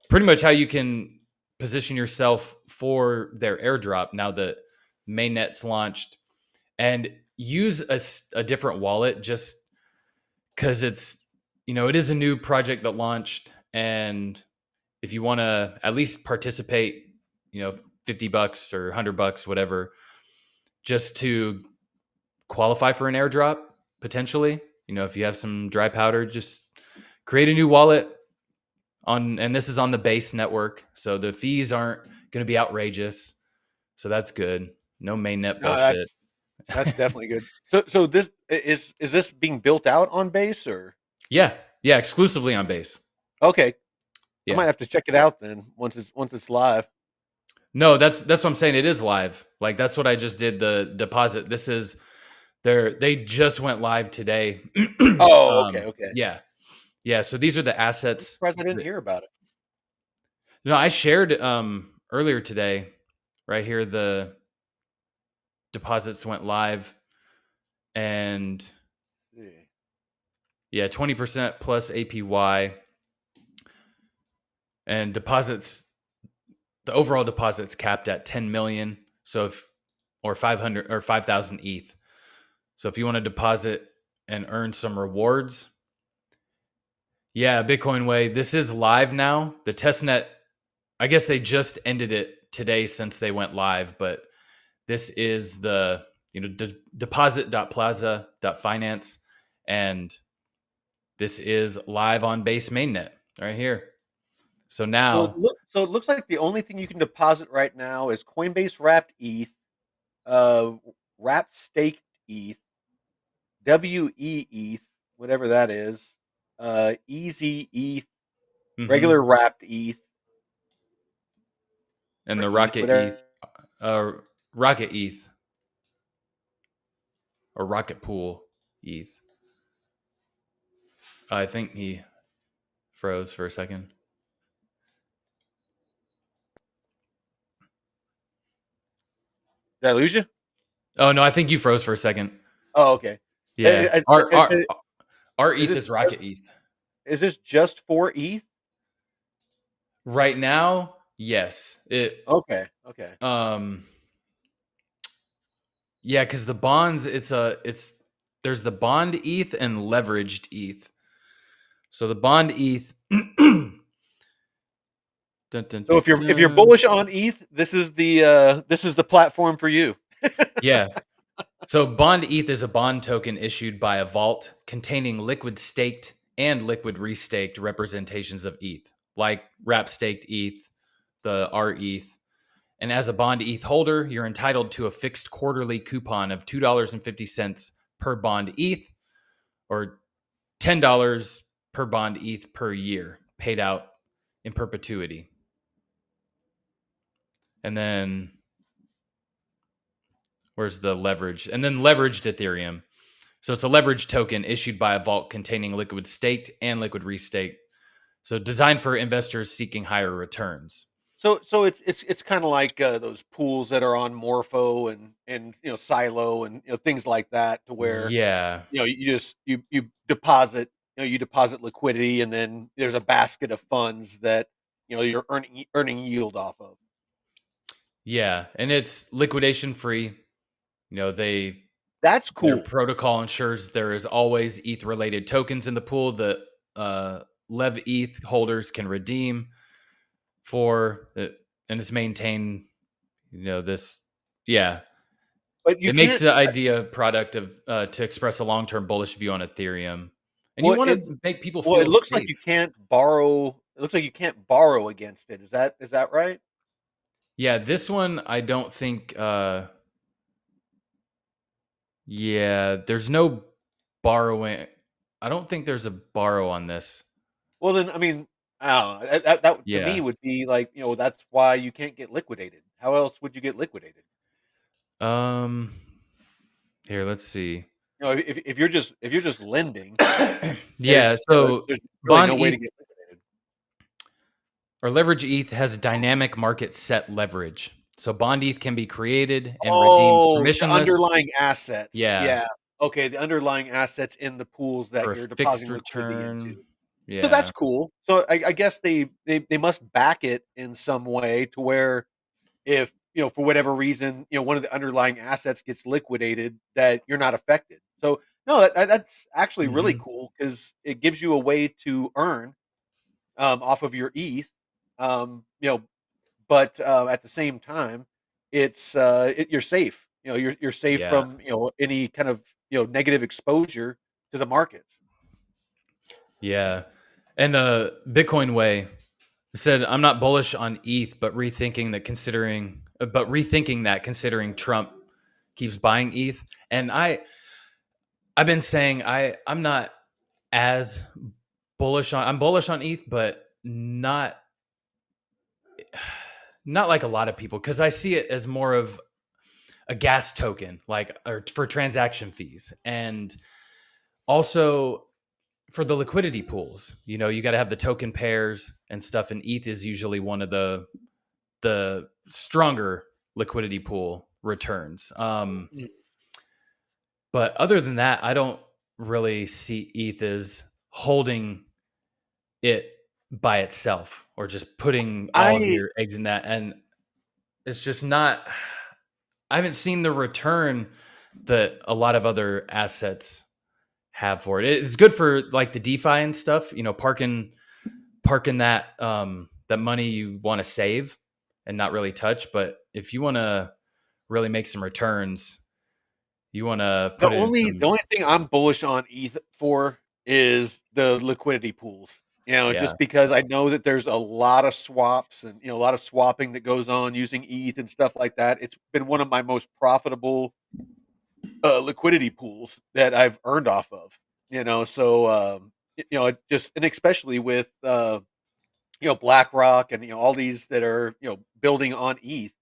Speaker 2: pretty much how you can position yourself for their airdrop now that Mainnet's launched, and use a different wallet just because it's, it is a new project that launched. And if you want to at least participate, $50 or $100, whatever, just to qualify for an airdrop potentially, if you have some dry powder, just create a new wallet and this is on the base network, so the fees aren't going to be outrageous, so that's good. No mainnet
Speaker 1: No,
Speaker 2: bullshit.
Speaker 1: that's definitely good. So this is this being built out on base or?
Speaker 2: Yeah, exclusively on base.
Speaker 1: Okay.
Speaker 2: Yeah.
Speaker 1: I might have to check it out then once it's live.
Speaker 2: No, that's what I'm saying. It is live. Like, that's what I just did. The deposit. This is they just went live today.
Speaker 1: Oh, okay.
Speaker 2: Yeah. So these are the assets.
Speaker 1: I didn't hear about it.
Speaker 2: No, I shared earlier today. Right here, the deposits went live, and 20% plus APY, and deposits. The overall deposits capped at 10 million. So or 500 or 5,000 ETH. So if you want to deposit and earn some rewards, Bitcoin Way, this is live now. The testnet, I guess they just ended it today since they went live, but this is the deposit.plaza.finance, and this is live on base mainnet right here. So now,
Speaker 1: so it looks like the only thing you can deposit right now is Coinbase wrapped ETH, wrapped staked ETH, wETH, whatever that is, easy ETH, regular wrapped ETH,
Speaker 2: and the
Speaker 1: ETH,
Speaker 2: Rocket
Speaker 1: whatever.
Speaker 2: Rocket ETH, or Rocket Pool ETH. I think he froze for a second.
Speaker 1: Did I lose you?
Speaker 2: Oh no, I think you froze for a second.
Speaker 1: Oh, okay.
Speaker 2: Yeah, our ETH is Rocket ETH.
Speaker 1: Is this just for ETH?
Speaker 2: Right now, yes.
Speaker 1: Okay.
Speaker 2: Yeah, because the bonds, there's the bondETH and leveraged ETH. So the bondETH.
Speaker 1: So if you're bullish on ETH, this is the platform for you.
Speaker 2: Yeah. So bondETH is a bond token issued by a vault containing liquid staked and liquid restaked representations of ETH, like wrap staked ETH, the rETH. And as a bondETH holder, you're entitled to a fixed quarterly coupon of $2.50 per bondETH, or $10 per bondETH per year, paid out in perpetuity. And then where's the leverage? And then leveraged Ethereum. So it's a leveraged token issued by a vault containing liquid staked and liquid restaked. So designed for investors seeking higher returns.
Speaker 1: So it's kind of like those pools that are on Morpho and Silo and things like that, to where you deposit liquidity, and then there's a basket of funds that you're earning yield off of.
Speaker 2: Yeah, and it's liquidation free.
Speaker 1: That's cool.
Speaker 2: Their protocol ensures there is always ETH related tokens in the pool that levETH holders can redeem for it, and it's maintained, this. Yeah.
Speaker 1: but you
Speaker 2: It makes
Speaker 1: can't.
Speaker 2: the idea product of to express a long-term bullish view on Ethereum, and you
Speaker 1: Well,
Speaker 2: want to make people
Speaker 1: well, it
Speaker 2: feel
Speaker 1: looks like
Speaker 2: safe.
Speaker 1: you can't borrow. It looks like you can't borrow against it. Is that right?
Speaker 2: Yeah, this one I don't think. Yeah, there's no borrowing. I don't think there's a borrow on this.
Speaker 1: Well, then, I mean, I don't know. That to me
Speaker 2: Yeah.
Speaker 1: would be like, that's why you can't get liquidated. How else would you get liquidated?
Speaker 2: Um. Here, let's see.
Speaker 1: If you're just lending,
Speaker 2: Yeah. So
Speaker 1: there's really
Speaker 2: bond
Speaker 1: no way to
Speaker 2: ETH
Speaker 1: get liquidated.
Speaker 2: or leverage ETH has dynamic market set leverage. So bond ETH can be created and redeemed
Speaker 1: Oh, the
Speaker 2: permissionless.
Speaker 1: underlying assets.
Speaker 2: Yeah,
Speaker 1: Yeah. Okay, the underlying assets in the pools that
Speaker 2: for a
Speaker 1: you're
Speaker 2: fixed
Speaker 1: depositing liquidity into.
Speaker 2: return.
Speaker 1: So that's
Speaker 2: Yeah.
Speaker 1: cool. So I guess they must back it in some way to where if, for whatever reason, one of the underlying assets gets liquidated, that you're not affected. So no, that's actually really
Speaker 2: Hmm.
Speaker 1: cool because it gives you a way to earn off of your ETH. Um, you know, but at the same time, you're safe. You're safe
Speaker 2: Yeah.
Speaker 1: from any kind of negative exposure to the markets.
Speaker 2: Yeah. And Bitcoin Way said, "I'm not bullish on ETH, but rethinking that considering Trump keeps buying ETH." And I've been saying I'm not as bullish on I'm bullish on ETH, but not like a lot of people, because I see it as more of a gas token, like, or for transaction fees, and also for the liquidity pools. You got to have the token pairs and stuff, and ETH is usually one of the stronger liquidity pool returns.
Speaker 1: Mm.
Speaker 2: But other than that, I don't really see ETH as holding it by itself or just putting all of
Speaker 1: I
Speaker 2: your eggs in that. And it's just not, I haven't seen the return that a lot of other assets have for it. It's good for like the DeFi and stuff, parking that money you want to save and not really touch. But if you want to really make some returns, you want to
Speaker 1: the
Speaker 2: put it in
Speaker 1: only the
Speaker 2: some,
Speaker 1: only thing I'm bullish on ETH for is the liquidity pools.
Speaker 2: yeah.
Speaker 1: Just because I know that there's a lot of swaps and a lot of swapping that goes on using ETH and stuff like that. It's been one of my most profitable liquidity pools that I've earned off of. So it just, and especially with BlackRock and all these that are building on ETH.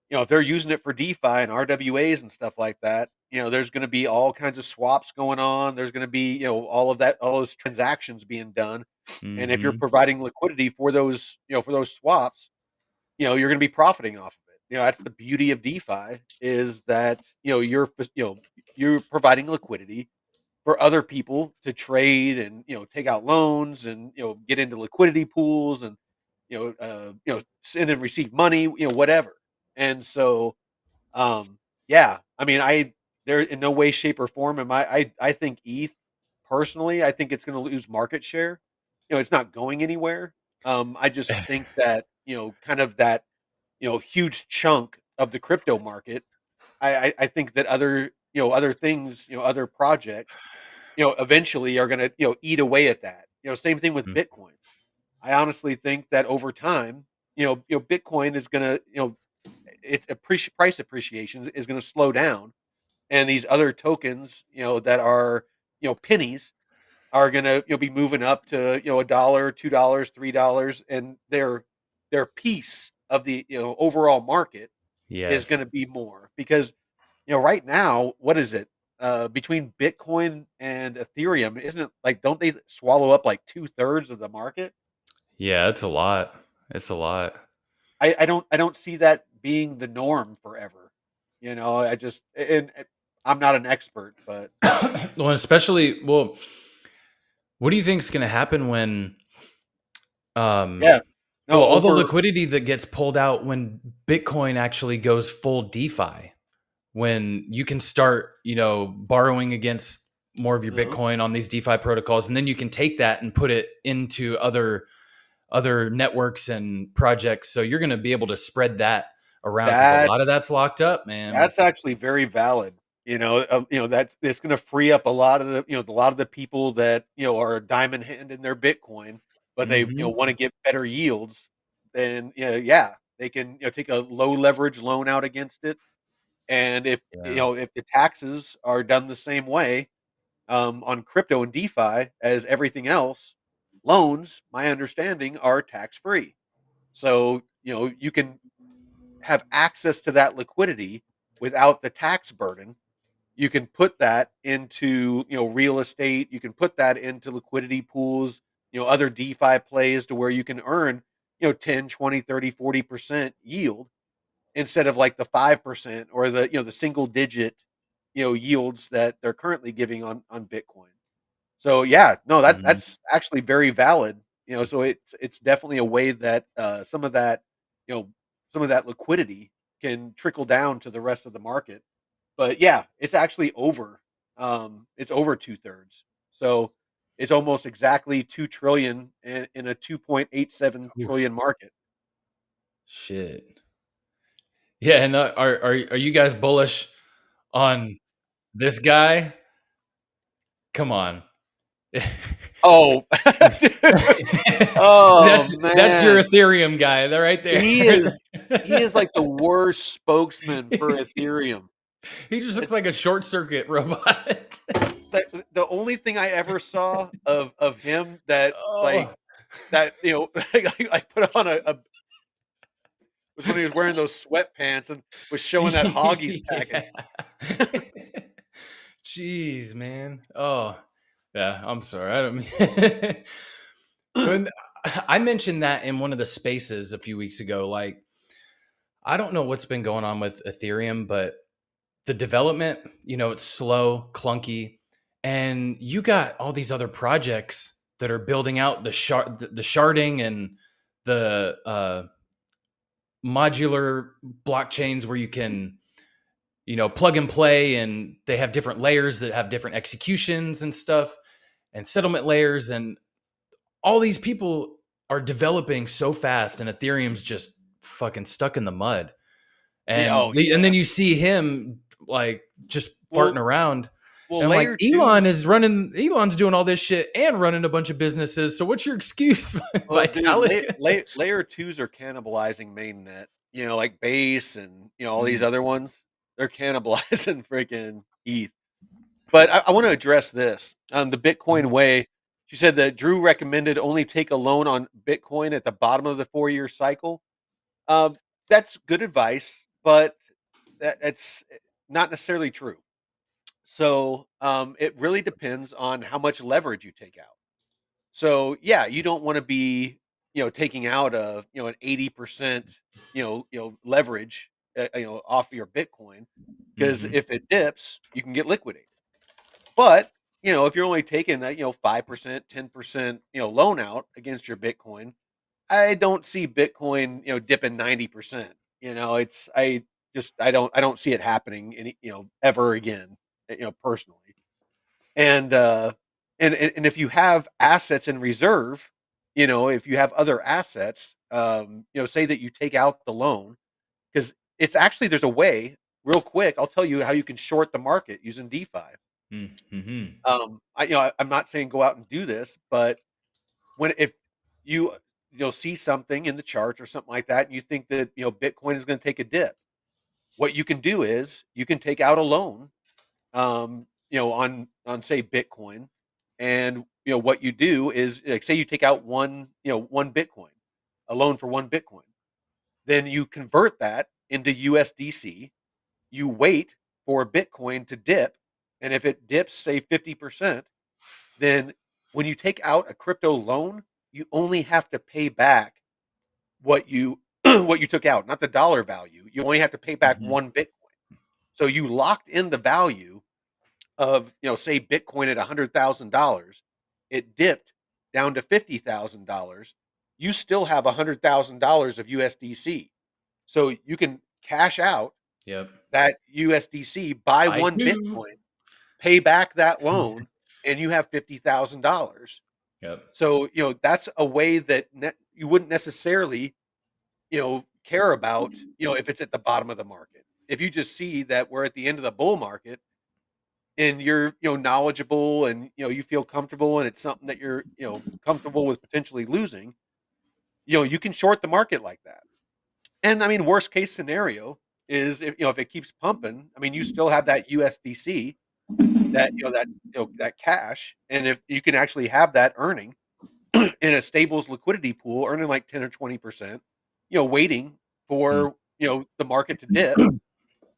Speaker 1: If they're using it for DeFi and RWAs and stuff like that, there's going to be all kinds of swaps going on. There's going to be, all those transactions being done. And if you're
Speaker 2: Hmm.
Speaker 1: providing liquidity for those swaps, you're going to be profiting off of it. That's the beauty of DeFi, is that, you're providing liquidity for other people to trade and, take out loans and, get into liquidity pools and, send and receive money, whatever. And so, yeah, I mean, there in no way, shape, or form am I think ETH, personally, I think it's going to lose market share. It's not going anywhere. I just think that kind of that huge chunk of the crypto market. I think that other things, other projects, eventually are going to eat away at that. Same thing with Bitcoin. I honestly think that over time, Bitcoin is going to its price appreciation is going to slow down, and these other tokens, that are pennies, are going to be moving up to $1, $2, $3, and their piece of the overall market is going
Speaker 2: Yes.
Speaker 1: to be more, because right now, what is it, between Bitcoin and Ethereum? Isn't it like, don't they swallow up like 2/3 of the market?
Speaker 2: Yeah, it's a lot. It's a lot.
Speaker 1: I don't see that being the norm forever. I just, and I'm not an expert, but
Speaker 2: Well, especially, well, what do you think is going to happen when,
Speaker 1: yeah,
Speaker 2: well,
Speaker 1: no,
Speaker 2: all the
Speaker 1: over.
Speaker 2: liquidity that gets pulled out when Bitcoin actually goes full DeFi, when you can start, borrowing against more of your
Speaker 1: Mhm.
Speaker 2: Bitcoin on these DeFi protocols, and then you can take that and put it into other networks and projects. So you're going to be able to spread that around because a lot of
Speaker 1: That's
Speaker 2: that's locked up, man.
Speaker 1: that's actually very valid. That it's going to free up a lot of the people that are diamond hand in their Bitcoin, but they
Speaker 2: Hmm.
Speaker 1: want to get better yields. Then yeah, they can take a low leverage loan out against it, and
Speaker 2: Yeah.
Speaker 1: if the taxes are done the same way on crypto and DeFi as everything else, loans, my understanding, are tax free. So you can have access to that liquidity without the tax burden. You can put that into real estate. You can put that into liquidity pools, other DeFi plays, to where you can earn 10, 20, 30, 40% yield, instead of like the 5% or the single digit yields that they're currently giving on Bitcoin. So yeah, no,
Speaker 2: Mhm.
Speaker 1: that's actually very valid. So it's definitely a way that you know some of that liquidity can trickle down to the rest of the market. But yeah, it's actually over. It's over 2/3. So it's almost exactly 2 trillion in a 2.87 trillion market.
Speaker 2: Shit. Yeah, and are you guys bullish on this guy? Come on.
Speaker 1: Oh, oh
Speaker 2: That's your
Speaker 1: man,
Speaker 2: Ethereum guy. They're right there.
Speaker 1: he is he is like the worst spokesman for Ethereum.
Speaker 2: He just looks
Speaker 1: It's
Speaker 2: like a short circuit robot.
Speaker 1: the only thing I ever saw of him that
Speaker 2: Oh.
Speaker 1: I put on a was when he was wearing those sweatpants and was showing that Hoggies
Speaker 2: Yeah.
Speaker 1: package.
Speaker 2: Jeez, man. Oh, yeah. I'm sorry. I don't mean. When I mentioned that in one of the spaces a few weeks ago, like I don't know what's been going on with Ethereum, but the development, it's slow, clunky, and you got all these other projects that are building out the sharding and the modular blockchains where you can plug and play, and they have different layers that have different executions and stuff, and settlement layers, and all these people are developing so fast, and Ethereum's just fucking stuck in the mud.
Speaker 1: Yeah,
Speaker 2: And
Speaker 1: oh
Speaker 2: and then
Speaker 1: yeah.
Speaker 2: you see him like just farting
Speaker 1: Well,
Speaker 2: around,
Speaker 1: well,
Speaker 2: and I'm like,
Speaker 1: layer twos.
Speaker 2: Elon's doing all this shit and running a bunch of businesses, so what's your excuse?
Speaker 1: Well, dude,
Speaker 2: Vitalik.
Speaker 1: layer twos are cannibalizing mainnet. Like base and all these
Speaker 2: Mm,
Speaker 1: other ones. They're cannibalizing freaking ETH. But I want to address this. The Bitcoin
Speaker 2: mhm,
Speaker 1: way. She said that Drew recommended only take a loan on Bitcoin at the bottom of the 4-year cycle. Um, that's good advice, but that's not necessarily true. So it really depends on how much leverage you take out. So yeah, you don't want to be taking out an 80% leverage off your Bitcoin, because
Speaker 2: mhm,
Speaker 1: if it dips, you can get liquidated. But if you're only taking a 5%, 10% loan out against your Bitcoin, I don't see Bitcoin dipping 90%. It's I don't see it happening ever again. Personally. And and if you have assets in reserve, if you have other assets, say that you take out the loan, because it's actually, there's a way, real quick. I'll tell you how you can short the market using DeFi.
Speaker 2: mhm,
Speaker 1: I'm not saying go out and do this, but if you see something in the charts or something like that, and you think that Bitcoin is going to take a dip, what you can do is you can take out a loan, on say Bitcoin, and what you do is, like, say you take out one Bitcoin, a loan for one Bitcoin, then you convert that into USDC. You wait for Bitcoin to dip, and if it dips, say 50%, then when you take out a crypto loan, you only have to pay back what you what you took out, not the dollar value. You only have to pay back
Speaker 2: mhm.
Speaker 1: one Bitcoin. So you locked in the value of, say Bitcoin at $100,000, it dipped down to $50,000. You still have $100,000 of USDC, so you can cash out
Speaker 2: Yep.
Speaker 1: that USDC, buy
Speaker 2: I
Speaker 1: one
Speaker 2: do.
Speaker 1: Bitcoin, pay back that loan, and you have $50,000.
Speaker 2: Yep.
Speaker 1: So that's a way that you wouldn't necessarily care about, if it's at the bottom of the market. If you just see that we're at the end of the bull market and you're, knowledgeable and, you feel comfortable and it's something that you're, comfortable with potentially losing, you can short the market like that. And I mean, worst case scenario is if it keeps pumping, I mean, you still have that USDC, that cash, and if you can actually have that earning in a stables liquidity pool, earning like 10 or 20%, waiting
Speaker 2: Hmm.
Speaker 1: for, the market to dip.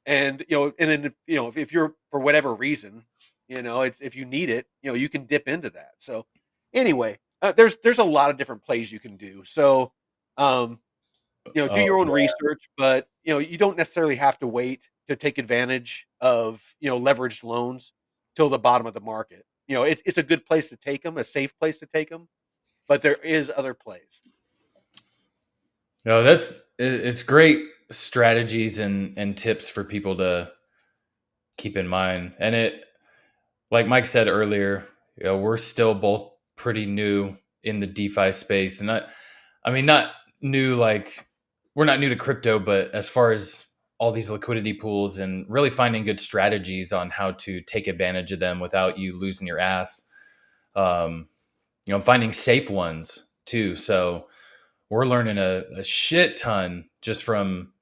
Speaker 1: And, and then, if you're for whatever reason, if you need it, you can dip into that. So anyway, there's a lot of different plays you can do. So, um, do
Speaker 2: Oh,
Speaker 1: your own
Speaker 2: yeah.
Speaker 1: research, but, you don't necessarily have to wait to take advantage of, leveraged loans till the bottom of the market. It's a good place to take them, a safe place to take them, but there is other plays.
Speaker 2: No, it's great strategies and tips for people to keep in mind. And it, like Mike said earlier, we're still both pretty new in the DeFi space, and I mean, not new like we're not new to crypto, but as far as all these liquidity pools and really finding good strategies on how to take advantage of them without you losing your ass, um, finding safe ones too. So we're learning a shit ton just from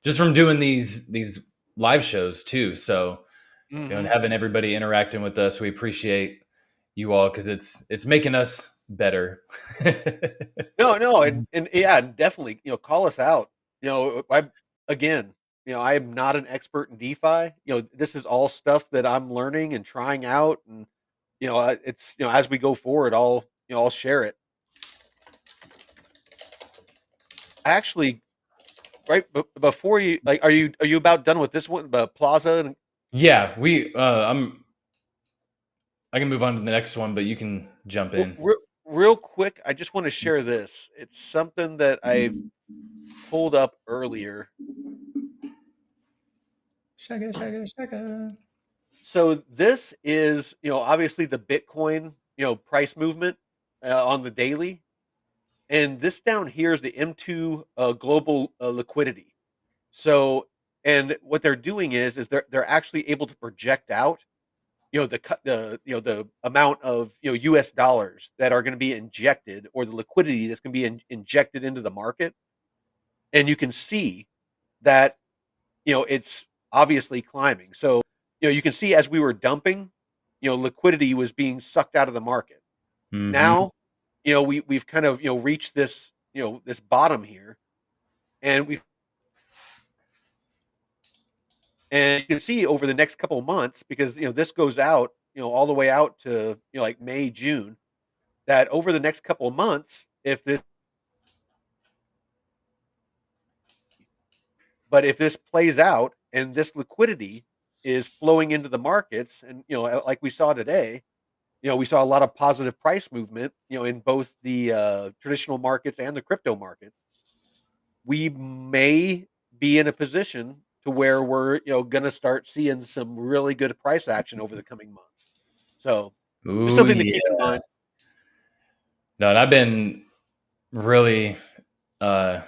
Speaker 2: doing these live shows too. So and
Speaker 1: Mhm.
Speaker 2: having everybody interacting with us, we appreciate you all because it's making us better.
Speaker 1: No, and yeah, and definitely, call us out. I again, I am not an expert in DeFi. This is all stuff that I'm learning and trying out, and it's as we go forward, I'll share it. Actually, right before you like, are you about done with this one, the Plaza? And
Speaker 2: Yeah, I can move on to the next one, but you can jump
Speaker 1: well,
Speaker 2: in.
Speaker 1: real quick, I just want to share this. It's something that I've pulled up earlier.
Speaker 2: Shaka, shaka, shaka.
Speaker 1: So this is, obviously the Bitcoin, price movement on the daily, and this down here is the M2 global liquidity. So, and what they're doing is they're actually able to project out, the amount of U.S. dollars that are going to be injected, or the liquidity that's going to be injected into the market, and you can see that it's obviously climbing. So, you can see as we were dumping, liquidity was being sucked out of the market.
Speaker 2: Mm-hmm.
Speaker 1: Now, we've kind of, reached this, this bottom here, and you can see over the next couple of months, because, this goes out, all the way out to, like May, June, that over the next couple of months, if this plays out and this liquidity is flowing into the markets, and, like we saw today, we saw a lot of positive price movement, in both the traditional markets and the crypto markets. We may be in a position to where we're, going to start seeing some really good price action over the coming months. So just
Speaker 2: Ooh,
Speaker 1: something to
Speaker 2: yeah.
Speaker 1: keep in mind.
Speaker 2: No, and I've been really, uh,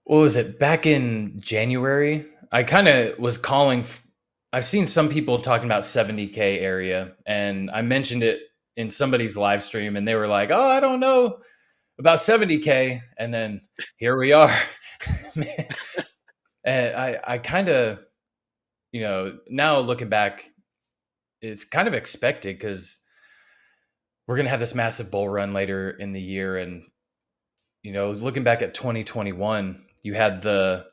Speaker 2: what was it? Back in January, I kind of was calling. I've seen some people talking about 70K area, and I mentioned it in somebody's live stream, and they were like, "Oh, I don't know about 70K," and then here we are. And I kind of, now looking back, it's kind of expected because we're gonna have this massive bull run later in the year, and looking back at 2021, you had the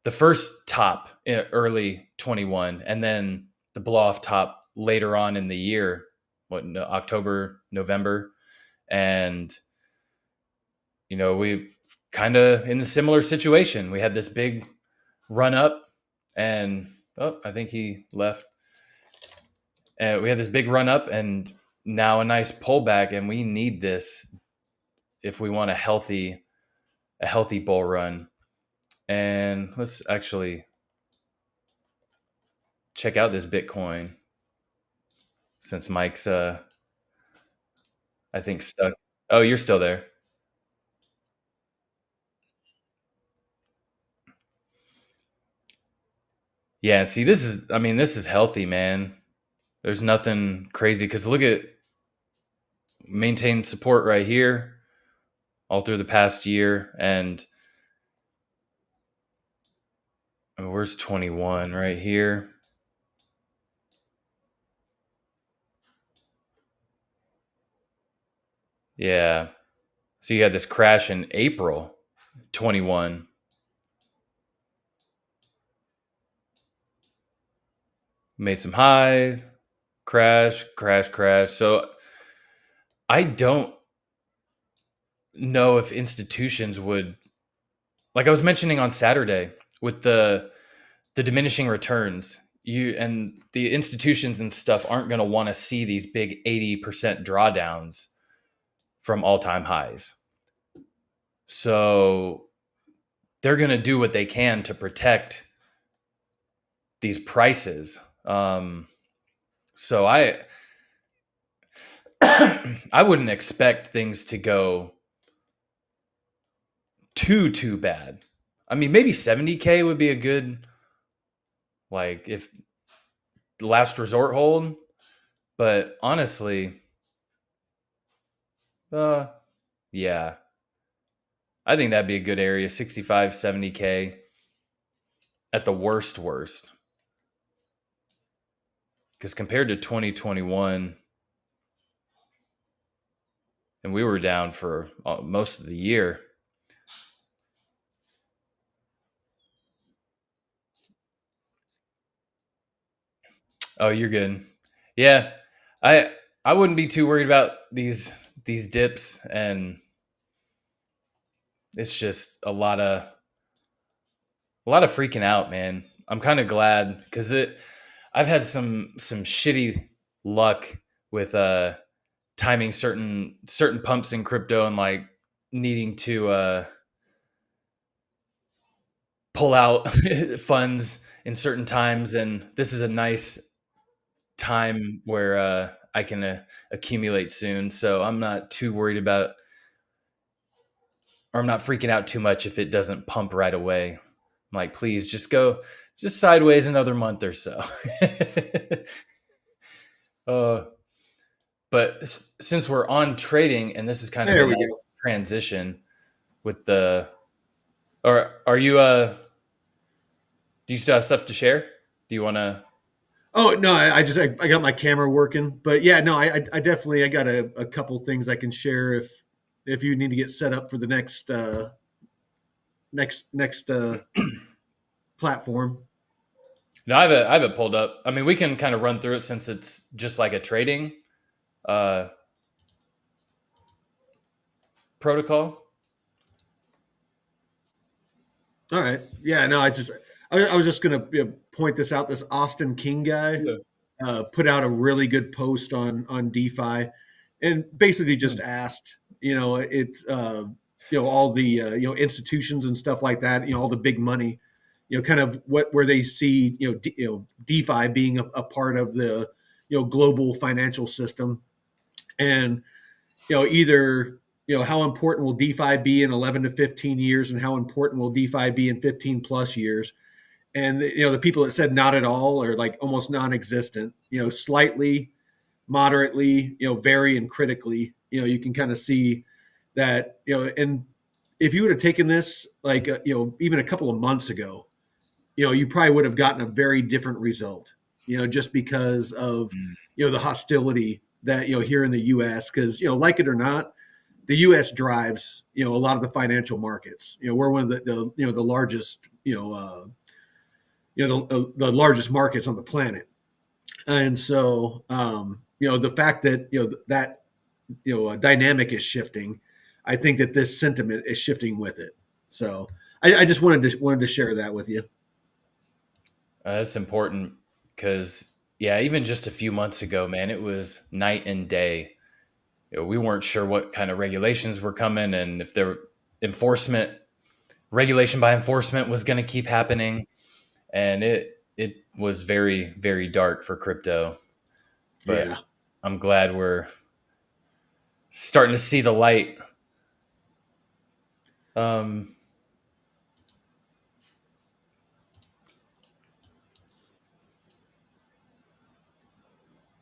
Speaker 2: first top in early 21, and then the blow off top later on in the year, October, November, and we kind of in a similar situation. We had this big run up, and oh, I think he left. We had this big run up, and now a nice pullback, and we need this if we want a healthy bull run. And let's actually check out this Bitcoin since Mike's I think stuck. Oh, you're still there. Yeah, see, this is healthy, man. There's nothing crazy because look at maintained support right here all through the past year. And I mean, where's 21 right here? Yeah. So you had this crash in April 21. Made some highs, crash, crash, crash. So I don't know if institutions would, like I was mentioning on Saturday with the diminishing returns, you and the institutions and stuff aren't going to want to see these big 80% drawdowns from all-time highs. So they're going to do what they can to protect these prices. So I wouldn't expect things to go too bad. I mean, maybe 70K would be a good, like, if the last resort hold. But honestly, yeah, I think that'd be a good area, 65, 70K at the worst. Because compared to 2021, and we were down for most of the year. Oh, you're good. Yeah, I wouldn't be too worried about these dips, and it's just a lot of freaking out, man. I'm kind of glad because I've had some shitty luck with timing certain pumps in crypto and like needing to pull out funds in certain times, and this is a nice time where I can accumulate soon. So I'm not too worried about, or I'm not freaking out too much if it doesn't pump right away. I'm like, please just go just sideways another month or so. uh, but since we're on trading, and this is kind of
Speaker 1: There
Speaker 2: a
Speaker 1: we
Speaker 2: nice
Speaker 1: go.
Speaker 2: transition with the, or are you do you still have stuff to share? Do you want to?
Speaker 1: Oh no, I got my camera working, but yeah, no, I definitely I got a couple things I can share if you need to get set up for the next platform.
Speaker 2: No, I have it pulled up. I mean, we can kind of run through it since it's just like a trading uh, protocol.
Speaker 1: All right, yeah, no, I was just gonna point this out. This Austin King guy
Speaker 2: Yeah.
Speaker 1: put out a really good post on DeFi, and basically just asked, all the institutions and stuff like that, all the big money, kind of where they see DeFi being a part of the global financial system, and either how important will DeFi be in 11 to 15 years, and how important will DeFi be in 15 plus years. And the people that said not at all or like almost non-existent, slightly, moderately, very and critically, you can kind of see that, and if you would have taken this like even a couple of months ago, you probably would have gotten a very different result, just because of the hostility that here in the US, because like it or not, the US drives a lot of the financial markets. We're one of the largest the largest markets on the planet. And so the fact that that dynamic is shifting, I think that this sentiment is shifting with it. So I just wanted to share that with you.
Speaker 2: That's important because, yeah, even just a few months ago, man, it was night and day. We weren't sure what kind of regulations were coming and if there enforcement, regulation by enforcement was going to keep happening. And it was very, very dark for crypto. But
Speaker 1: Yeah.
Speaker 2: I'm glad we're starting to see the light. Um,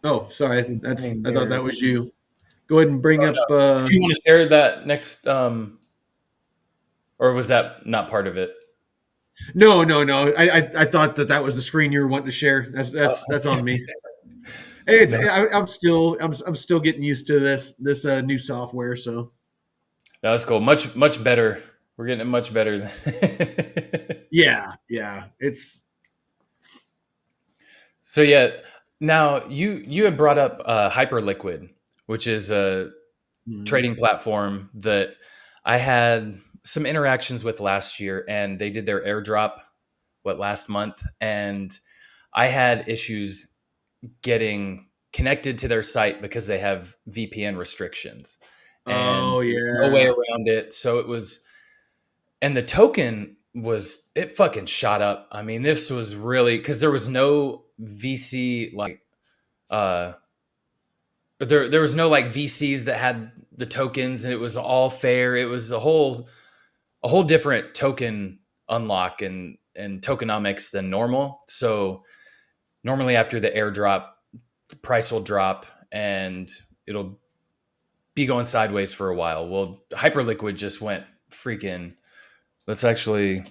Speaker 6: Oh, sorry.
Speaker 3: Same
Speaker 6: I thought
Speaker 3: here.
Speaker 6: that was you. Go ahead and bring up.
Speaker 2: Do you want to share that next, or was that not part of it?
Speaker 6: No. I thought that was the screen you were wanting to share. That's on me. Hey,
Speaker 2: No.
Speaker 6: I'm still getting used to this new software. So
Speaker 2: No, that's cool. Much better. We're getting it much better.
Speaker 6: yeah. It's
Speaker 2: So yeah, now you had brought up Hyperliquid, which is a trading platform that I had some interactions with last year, and they did their airdrop last month, and I had issues getting connected to their site because they have VPN restrictions, and
Speaker 6: oh
Speaker 2: no way
Speaker 6: yeah.
Speaker 2: around it. So it was, and the token was, it fucking shot up. I mean, this was really, because there was no VC uh there was no like VCs that had the tokens, and it was all fair. It was a whole different token unlock and tokenomics than normal. So normally after the airdrop, the price will drop and it'll be going sideways for a while. Well, Hyperliquid just went freaking, let's actually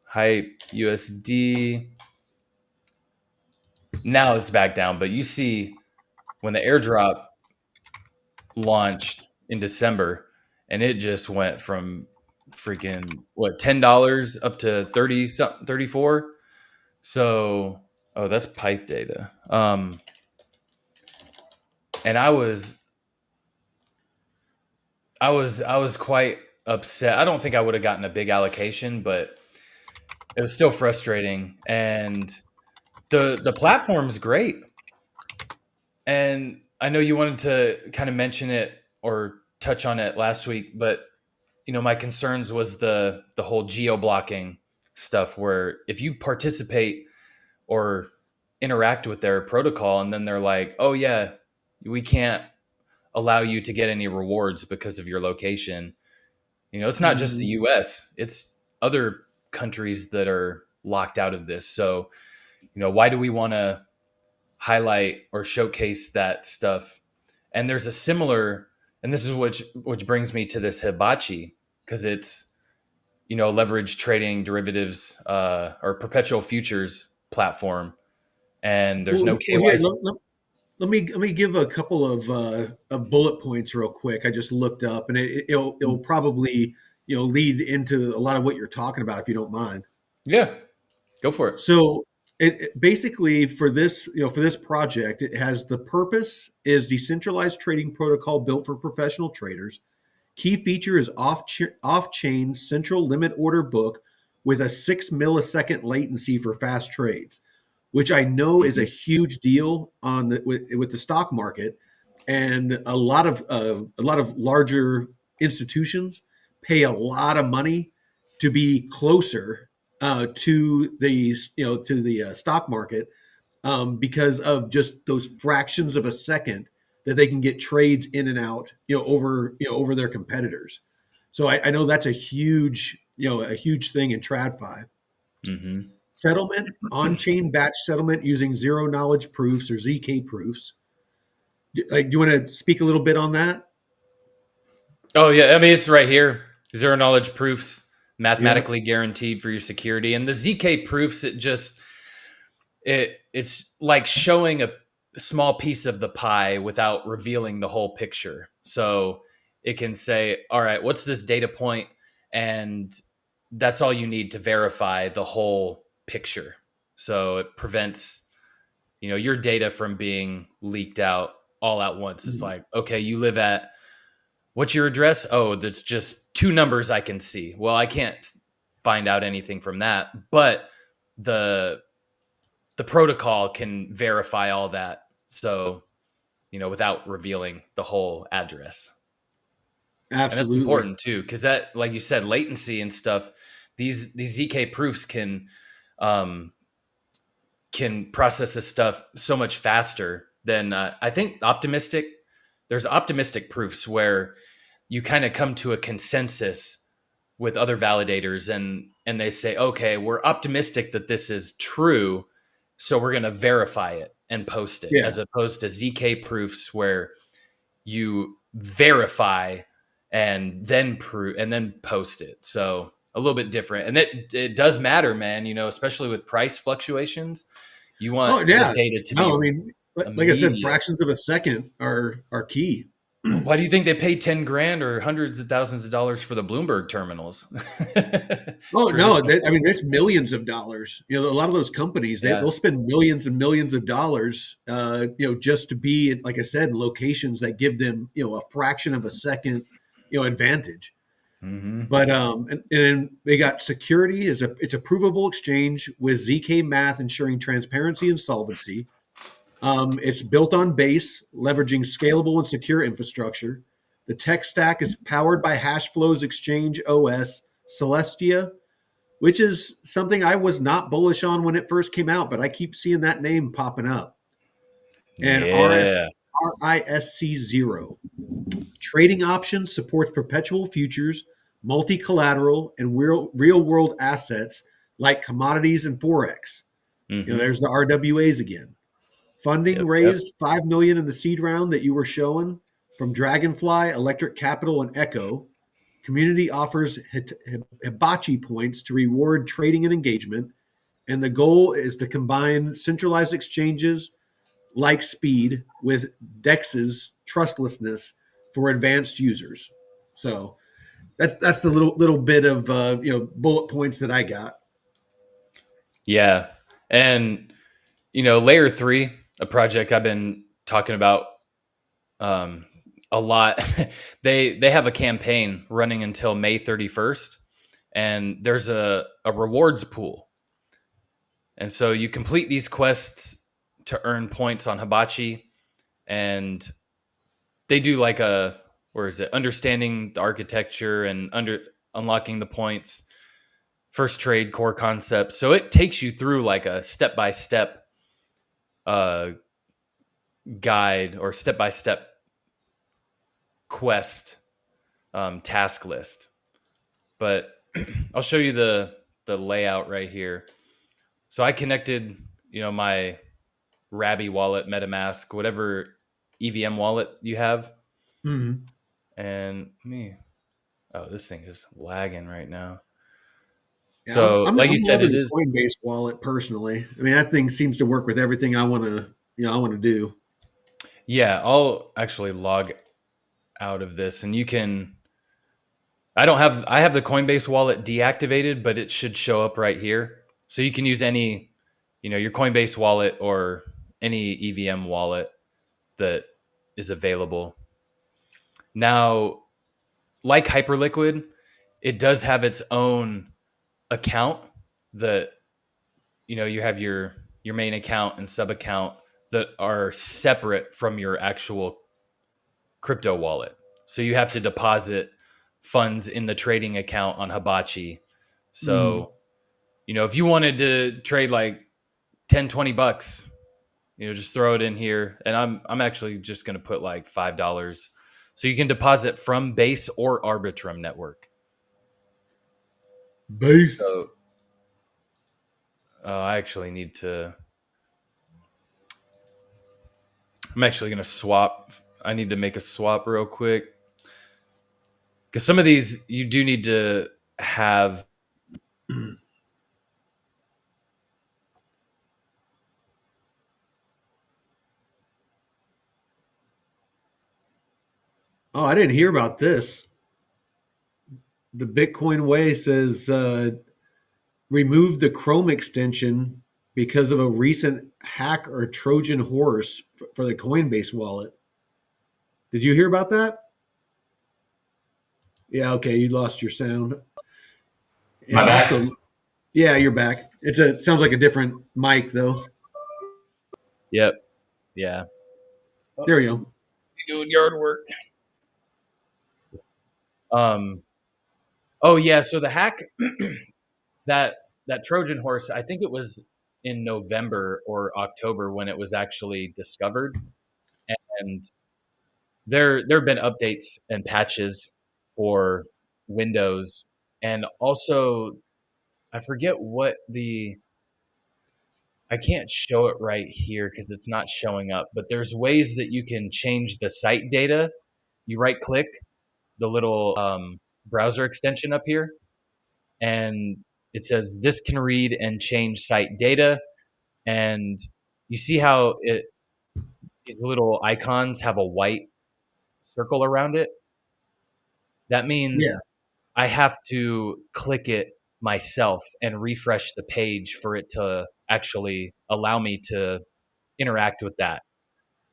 Speaker 2: Hype USD. Now it's back down, but you see when the airdrop launched in December, and it just went from freaking $10 up to 30 something, 34. So that's Pyth data. And I was quite upset. I don't think I would have gotten a big allocation, but it was still frustrating. And the platform's great. And I know you wanted to kind of mention it or touch on it last week, but my concerns was the whole geo blocking stuff, where if you participate or interact with their protocol and then they're like, oh yeah, we can't allow you to get any rewards because of your location. It's not just the US, it's other countries that are locked out of this. So, why do we want to highlight or showcase that stuff? And there's a similar, and this is which brings me to this Hibachi, because it's leverage trading derivatives or perpetual futures platform, and there's no
Speaker 6: Here,
Speaker 2: KYC.
Speaker 6: let me give a couple of bullet points real quick. I just looked up, and it'll probably lead into a lot of what you're talking about, if you don't mind.
Speaker 2: Yeah, go for it.
Speaker 6: So it basically, for this project, it has the purpose is decentralized trading protocol built for professional traders. Key feature is off-chain central limit order book with a 6 millisecond latency for fast trades, which I know is a huge deal with the stock market, and a lot of larger institutions pay a lot of money to be closer to the stock market, because of just those fractions of a second that they can get trades in and out over their competitors. So I know that's a huge thing in TradFi.
Speaker 2: Mm-hmm.
Speaker 6: Settlement, on-chain batch settlement using zero knowledge proofs or ZK proofs. Do you want to speak a little bit on that?
Speaker 2: Oh yeah, I mean, it's right here. Zero knowledge proofs, mathematically guaranteed for your security. And the ZK proofs, it's like showing a small piece of the pie without revealing the whole picture. So it can say, all right, what's this data point? And that's all you need to verify the whole picture. So it prevents, your data from being leaked out all at once. It's like, okay, you live at, what's your address? Oh, that's just two numbers I can see. Well, I can't find out anything from that, but the protocol can verify all that. So, without revealing the whole address.
Speaker 6: Absolutely.
Speaker 2: And that's important too, because that, like you said, latency and stuff, these ZK proofs can process this stuff so much faster than I think there's optimistic proofs where you kind of come to a consensus with other validators, and they say, okay, we're optimistic that this is true, so we're going to verify it. and post it,
Speaker 6: Yeah.
Speaker 2: as opposed to ZK proofs where you verify and then prove and then post it. So a little bit different, and it does matter, man. Especially with price fluctuations, you want
Speaker 6: Oh yeah.
Speaker 2: the data to
Speaker 6: No,
Speaker 2: be
Speaker 6: I mean, like I said,
Speaker 2: immediate.
Speaker 6: fractions of a second are key.
Speaker 2: Why do you think they pay 10 grand or hundreds of thousands of dollars for the Bloomberg terminals?
Speaker 6: Oh no,
Speaker 2: Traditional.
Speaker 6: I mean, there's millions of dollars. A lot of those companies
Speaker 2: Yeah.
Speaker 6: they'll spend millions and millions of dollars, just to be, like I said, in locations that give them, a fraction of a second, advantage.
Speaker 2: Mm-hmm.
Speaker 6: But and they got security it's a provable exchange with ZK math ensuring transparency and solvency. It's built on Base, leveraging scalable and secure infrastructure. The tech stack is powered by Hashflow's Exchange OS Celestia, which is something I was not bullish on when it first came out, but I keep seeing that name popping up. And
Speaker 2: Yeah.
Speaker 6: RISC0. Trading options supports perpetual futures, multi-collateral, and real-world assets like commodities and Forex.
Speaker 2: Mm-hmm.
Speaker 6: There's the RWAs again. Funding raised $5 million in the seed round that you were showing from Dragonfly, Electric Capital, and Echo. Community offers Hibachi points to reward trading and engagement. And the goal is to combine centralized exchanges like speed with DEX's trustlessness for advanced users. So that's the little bit of bullet points that I got.
Speaker 2: Yeah. And layer 3, a project I've been talking about a lot. They have a campaign running until May 31st, and there's a rewards pool. And so you complete these quests to earn points on Hibachi, and they do like understanding the architecture and unlocking the points, first trade, core concepts. So it takes you through like a step-by-step guide or step-by-step quest task list. But I'll show you the layout right here. So I connected, my Rabby wallet, MetaMask, whatever EVM wallet you have.
Speaker 6: Mm-hmm.
Speaker 2: And this thing is lagging right now.
Speaker 6: Yeah,
Speaker 2: So
Speaker 6: I'm
Speaker 2: like you said,
Speaker 6: loving
Speaker 2: it
Speaker 6: the
Speaker 2: is.
Speaker 6: Coinbase wallet personally. I mean, that thing seems to work with everything I want to do.
Speaker 2: Yeah, I'll actually log out of this, and you can. I have the Coinbase wallet deactivated, but it should show up right here. So you can use any, your Coinbase wallet or any EVM wallet that is available. Now, like Hyperliquid, it does have its own account that, you have your main account and sub account that are separate from your actual crypto wallet. So you have to deposit funds in the trading account on Hibachi. So, if you wanted to trade like 10, $20, just throw it in here. And I'm actually just going to put like $5. So you can deposit from Base or Arbitrum network.
Speaker 6: Base.
Speaker 2: So I actually need to. I'm actually going to swap. I need to make a swap real quick. Because some of these you do need to have.
Speaker 6: Oh, I didn't hear about this. The Bitcoin Way says remove the Chrome extension because of a recent hack or Trojan horse for the Coinbase wallet. Did you hear about that? Yeah, okay, you lost your sound.
Speaker 2: My back?
Speaker 6: Yeah, you're back. Sounds like a different mic though.
Speaker 2: Yep. Yeah.
Speaker 6: There we go.
Speaker 2: Doing yard work. Oh yeah. So the hack, that Trojan horse, I think it was in November or October when it was actually discovered, and there have been updates and patches for Windows, and also I forget what I can't show it right here because it's not showing up, but there's ways that you can change the site data. You right click the little browser extension up here, and it says this can read and change site data. And you see how these little icons have a white circle around it? That
Speaker 6: Yeah.
Speaker 2: means I have to click it myself and refresh the page for it to actually allow me to interact with that.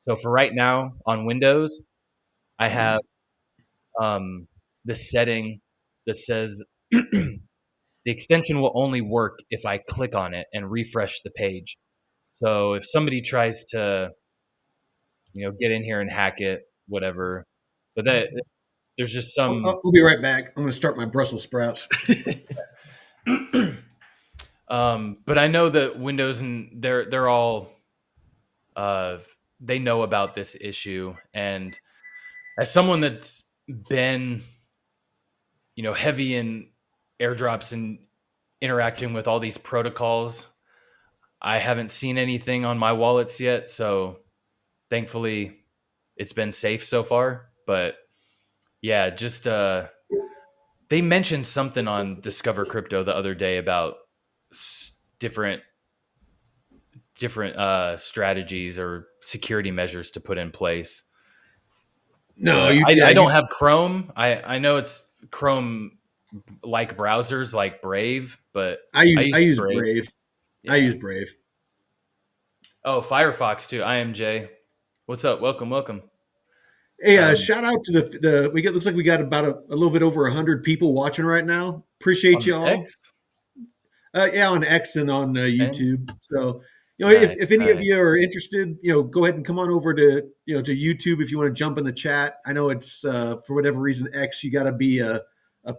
Speaker 2: So for right now on Windows, I have this setting that says the extension will only work if I click on it and refresh the page. So if somebody tries to, get in here and hack it, whatever, but there's just some.
Speaker 6: I'll be right back. I'm going to start my Brussels sprouts.
Speaker 2: But I know that Windows and they're all they know about this issue, and as someone that's been heavy in airdrops and interacting with all these protocols, I haven't seen anything on my wallets yet, so thankfully it's been safe so far. But yeah, just they mentioned something on Discover Crypto the other day about different strategies or security measures to put in place.
Speaker 6: No,
Speaker 2: I don't have Chrome. I know it's Chrome like browsers like Brave, but
Speaker 6: I use Brave.
Speaker 2: Yeah.
Speaker 6: I use Brave.
Speaker 2: Oh, Firefox too. IMJ. What's up? Welcome.
Speaker 6: Hey, shout out to the we get looks like we got about a little bit over 100 people watching right now. Appreciate you all.
Speaker 2: X?
Speaker 6: Yeah, on X and on YouTube. So,
Speaker 2: Nice,
Speaker 6: if any of you are interested, go ahead and come on over to to YouTube if you want to jump in the chat. I know it's for whatever reason X, you got to be a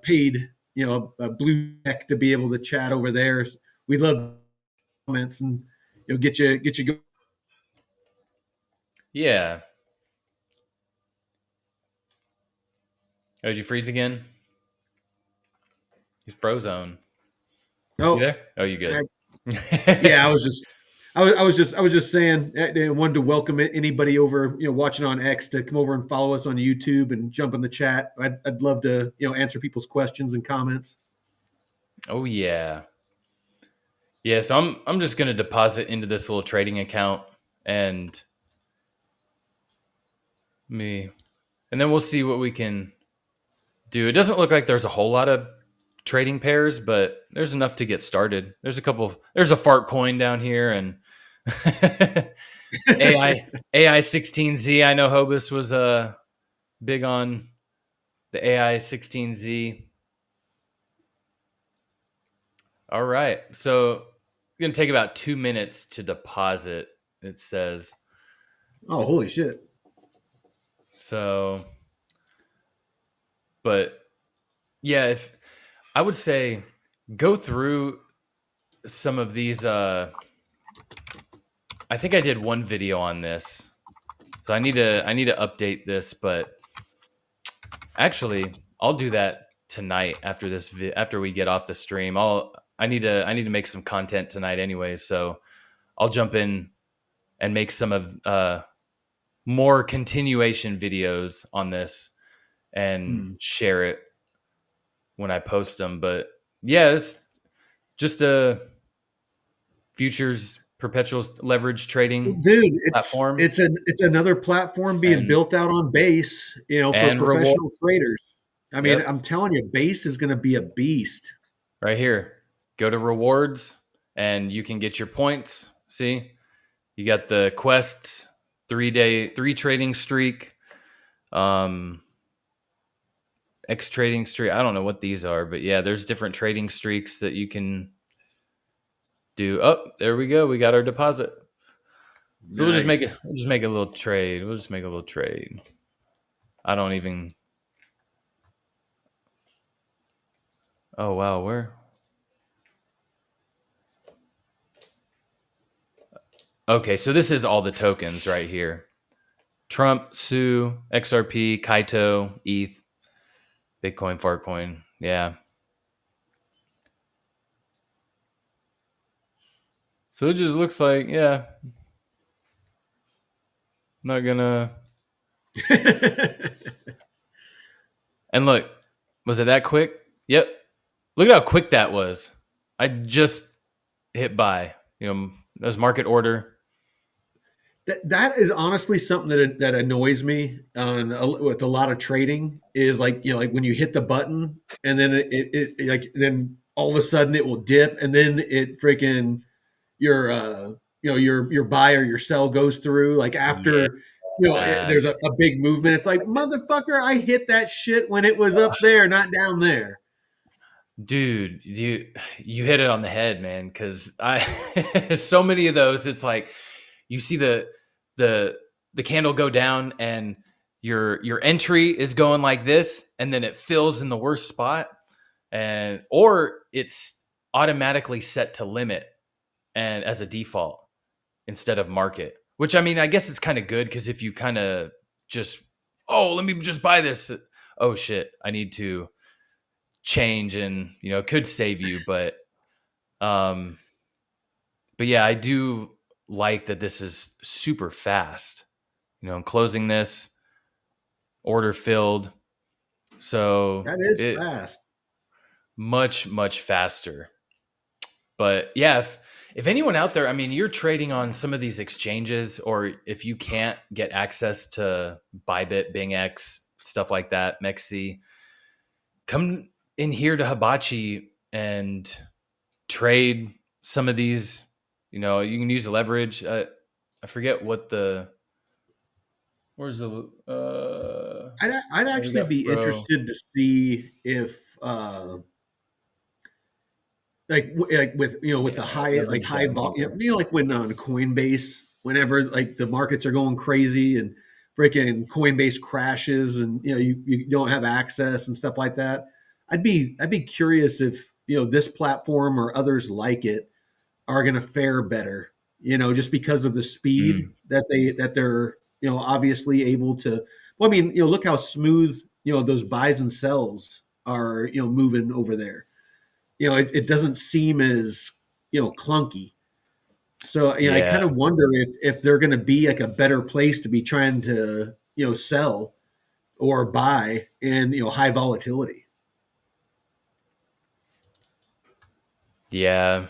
Speaker 6: paid, a blue check to be able to chat over there. We love comments and get you going.
Speaker 2: Yeah. Oh, did you freeze again? He's frozone.
Speaker 6: Oh,
Speaker 2: you there? Oh, you good?
Speaker 6: Yeah, I was just saying. I wanted to welcome anybody over, watching on X to come over and follow us on YouTube and jump in the chat. I'd love to, answer people's questions and comments.
Speaker 2: Oh yeah. Yeah, so I'm just gonna deposit into this little trading account and then we'll see what we can do. It doesn't look like there's a whole lot of trading pairs, but there's enough to get started. There's a fart coin down here and AI 16Z. I know Hobus was big on the AI 16Z. All right. So it's going to take about 2 minutes to deposit, it says.
Speaker 6: Oh, holy shit.
Speaker 2: So, but yeah, if I would say go through some of these. I think I did one video on this, so I need to update this. But actually, I'll do that tonight after this. After we get off the stream, I need to make some content tonight anyway. So I'll jump in and make some of more continuation videos on this and share it when I post them. But yeah, it's just a futures perpetual leverage trading platform.
Speaker 6: It's another platform being built out on Base, for professional traders. I mean, I'm telling you, Base is going to be a beast.
Speaker 2: Right here, go to rewards and you can get your points. See, you got the quests, 3 trading streak, X trading streak. I don't know what these are, but yeah, there's different trading streaks that you can do. Oh, there we go. We got our deposit. So nice. We'll just make a little trade. I don't even. Oh wow, where? Okay, so this is all the tokens right here. Trump, Su, XRP, Kaito, ETH, Bitcoin, Farcoin. Yeah. So it just looks like, yeah, not gonna. And look, was it that quick? Yep. Look at how quick that was. I just hit buy. That was market order.
Speaker 6: That is honestly something that annoys me with a lot of trading is like like when you hit the button and then like then all of a sudden it will dip and then it freaking your your buy or your sell goes through like
Speaker 2: Yeah.
Speaker 6: after there's a big movement. It's like motherfucker, I hit that shit when it was up there, not down there.
Speaker 2: Dude, you hit it on the head, man. Because I so many of those. It's like you see the candle go down, and your entry is going like this, and then it fills in the worst spot, or it's automatically set to limit and as a default instead of market. Which I mean, I guess it's kind of good because if you kind of just let me just buy this. Oh shit, I need to change, and it could save you, but yeah, I do like that this is super fast. I'm closing this order filled, so
Speaker 6: That is
Speaker 2: it
Speaker 6: fast.
Speaker 2: much faster. But yeah, if anyone out there, I mean, you're trading on some of these exchanges, or if you can't get access to Bybit, BingX, stuff like that, Mexi, come in here to Hibachi and trade some of these. You can use leverage. I forget what where's the
Speaker 6: I'd
Speaker 2: we
Speaker 6: actually
Speaker 2: got
Speaker 6: be
Speaker 2: Pro.
Speaker 6: interested to see if like with with the high
Speaker 2: Leverage
Speaker 6: high volume,
Speaker 2: Dragonfly.
Speaker 6: like when on Coinbase, whenever like the markets are going crazy and freaking Coinbase crashes and you don't have access and stuff like that. I'd be curious if this platform or others like it are going to fare better, just because of the speed that they're obviously able to. Well, I mean, look how smooth those buys and sells are moving over there. It doesn't seem as clunky. So I
Speaker 2: Yeah,
Speaker 6: kind of wonder if they're going to be like a better place to be trying to sell or buy in high volatility.
Speaker 2: yeah,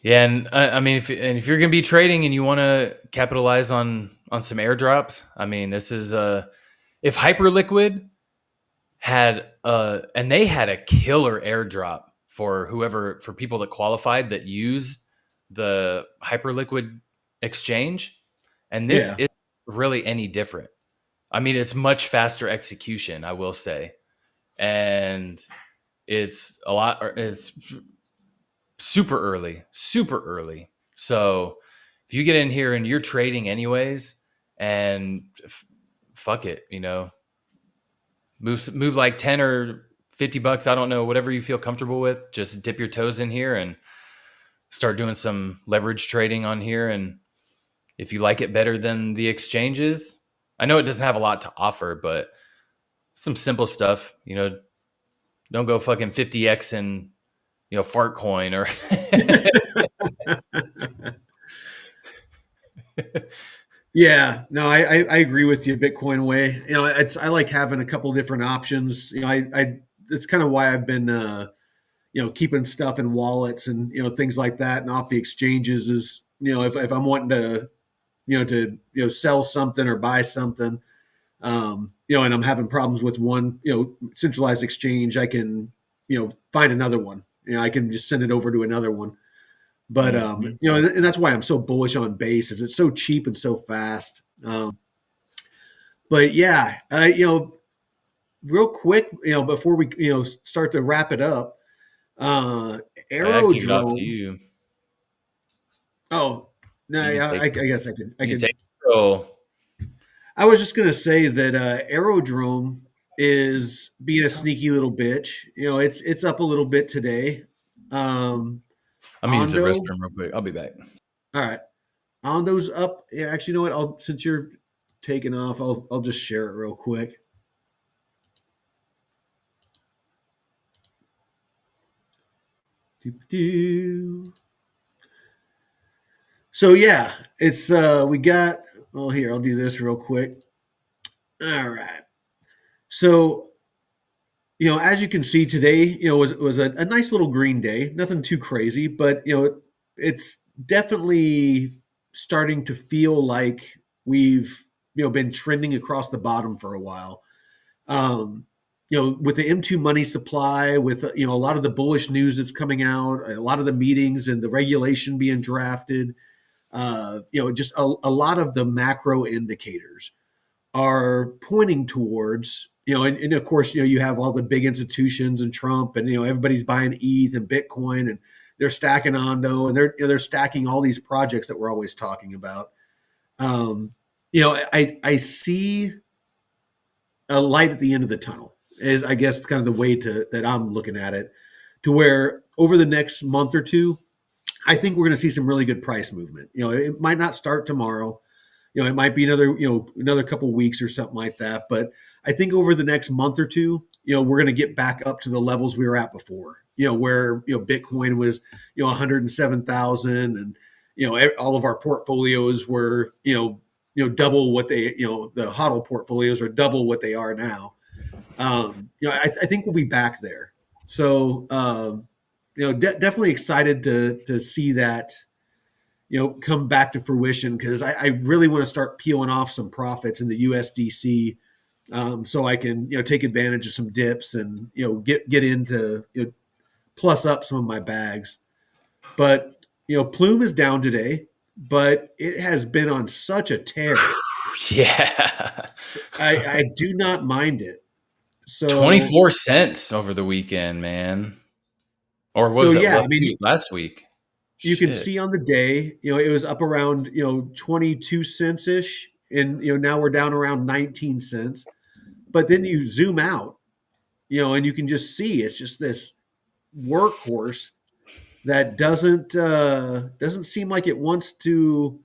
Speaker 2: yeah. And I mean, if you're gonna be trading and you want to capitalize on some airdrops, I mean, this is if Hyperliquid had and they had a killer airdrop for people that qualified that used the Hyperliquid exchange, and this
Speaker 6: Yeah.
Speaker 2: isn't really any different. I mean, it's much faster execution, I will say, and it's super early. So if you get in here and you're trading anyways, and fuck it, move like 10 or $50, I don't know, whatever you feel comfortable with. Just dip your toes in here and start doing some leverage trading on here. And if you like it better than the exchanges, I know it doesn't have a lot to offer, but some simple stuff, don't go fucking 50x in, fart coin or
Speaker 6: Yeah, no, I agree with you. Bitcoin way, I like having a couple different options. I That's kind of why I've been keeping stuff in wallets and things like that and off the exchanges. Is if I'm wanting to sell something or buy something, and I'm having problems with one centralized exchange, I can find another one. I can just send it over to another one. But
Speaker 2: Mhm.
Speaker 6: and that's why I'm so bullish on Base, is it's so cheap and so fast. But yeah, real quick, before we start to wrap it up,
Speaker 2: I kick it off to
Speaker 6: Aerodrome.
Speaker 2: you.
Speaker 6: Oh no,
Speaker 2: You can
Speaker 6: yeah,
Speaker 2: take
Speaker 6: I guess I could. I
Speaker 2: you can
Speaker 6: could.
Speaker 2: take control.
Speaker 6: I was just gonna say that Aerodrome is being a sneaky little bitch. It's up a little bit today.
Speaker 2: I'm gonna use the
Speaker 6: Ondo.
Speaker 2: restroom real quick. I'll be back.
Speaker 6: All right. Ondo's up. Yeah, actually, you know what? Since you're taking off, I'll just share it real quick. Do-do. So yeah, it's we got. Well, here I'll do this real quick. All right. So as you can see today, was a nice little green day. Nothing too crazy, but it's definitely starting to feel like we've been trending across the bottom for a while. Um, with the M2 money supply, with a lot of the bullish news that's coming out, a lot of the meetings and the regulation being drafted, just a lot of the macro indicators are pointing towards, and of course, you have all the big institutions and Trump, and everybody's buying ETH and Bitcoin, and they're stacking Ondo, and they're stacking all these projects that we're always talking about. I see a light at the end of the tunnel. Is, I guess, kind of the way that I'm looking at it, to where over the next month or two, I think we're going to see some really good price movement. It might not start tomorrow. It might be another couple of weeks or something like that. But I think over the next month or two, we're going to get back up to the levels we were at before. Where Bitcoin was 107,000, and all of our portfolios were double what they the HODL portfolios are double what they are now. I think we'll be back there. So definitely excited to see that come back to fruition, because I really want to start peeling off some profits in the USDC, so I can take advantage of some dips and get into plus up some of my bags. But Plume is down today, but it has been on such a tear.
Speaker 2: Yeah.
Speaker 6: I do not mind it. So
Speaker 2: 24 cents over the weekend, man. Or was it last week?
Speaker 6: You can see on the day, it was up around 22 cents ish, and now we're down around 19 cents. But then you zoom out, and you can just see it's just this workhorse that doesn't seem like it wants to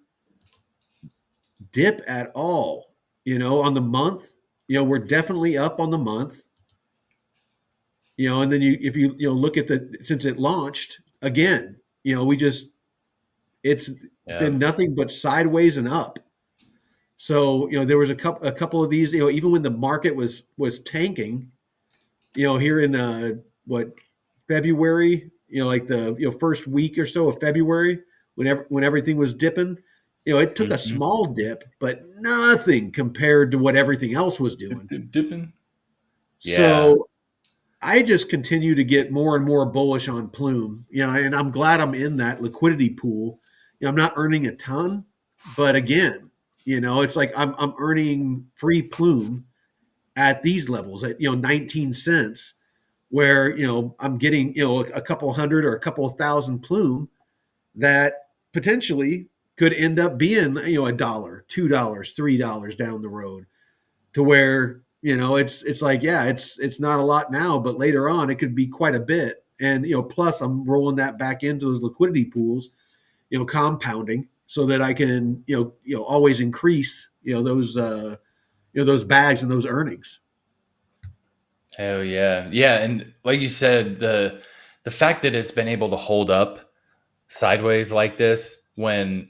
Speaker 6: dip at all. On the month, we're definitely up on the month. And then if you look at since it launched again, it's been nothing but sideways and up. So there was a couple of these, even when the market was tanking, here in February, like the first week or so of February, when everything was dipping, it took a small dip, but nothing compared to what everything else was doing.
Speaker 2: Dipping. Yeah.
Speaker 6: So I just continue to get more and more bullish on Plume, and I'm glad I'm in that liquidity pool. I'm not earning a ton, but again, it's like I'm earning free Plume at these levels at 19 cents, where I'm getting a couple hundred or a couple of thousand Plume that potentially could end up being $1, $2, $3 down the road, to where it's like, yeah, it's not a lot now, but later on it could be quite a bit. And plus I'm rolling that back into those liquidity pools, compounding, so that I can always increase those bags and those earnings.
Speaker 2: Hell yeah. Yeah, and like you said, the fact that it's been able to hold up sideways like this when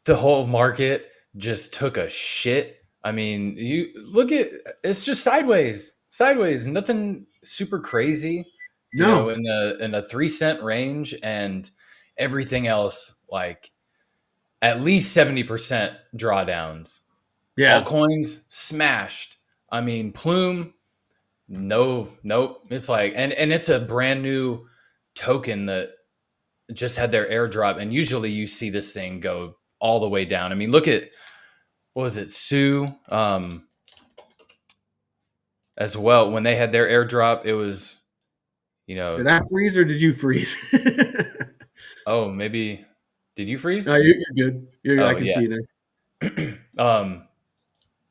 Speaker 2: the whole market just took a shit. I mean, you look at, it's just sideways, nothing super crazy,
Speaker 6: No.
Speaker 2: in a 3 cent range, and everything else like at least 70% drawdowns.
Speaker 6: Yeah.
Speaker 2: Altcoins smashed. I mean, Plume, nope. It's like, and it's a brand new token that just had their airdrop, and usually you see this thing go all the way down. I mean, look at, what was it, Sue, as well. When they had their airdrop, it was,
Speaker 6: Did I freeze or did you freeze?
Speaker 2: Oh, maybe. Did you freeze?
Speaker 6: No, you're good. I can see you
Speaker 2: now.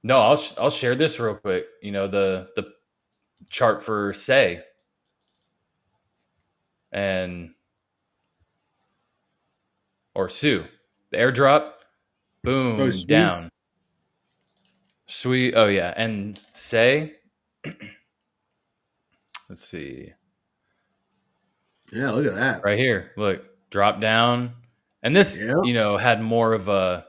Speaker 2: No, I'll share this real quick. The chart for Say, or Sue, the airdrop, boom, down. Sweet. Oh yeah, and Say. Let's see.
Speaker 6: Yeah, look at that.
Speaker 2: Right here. Look, drop down. And this,
Speaker 6: Yeah.
Speaker 2: had more of a,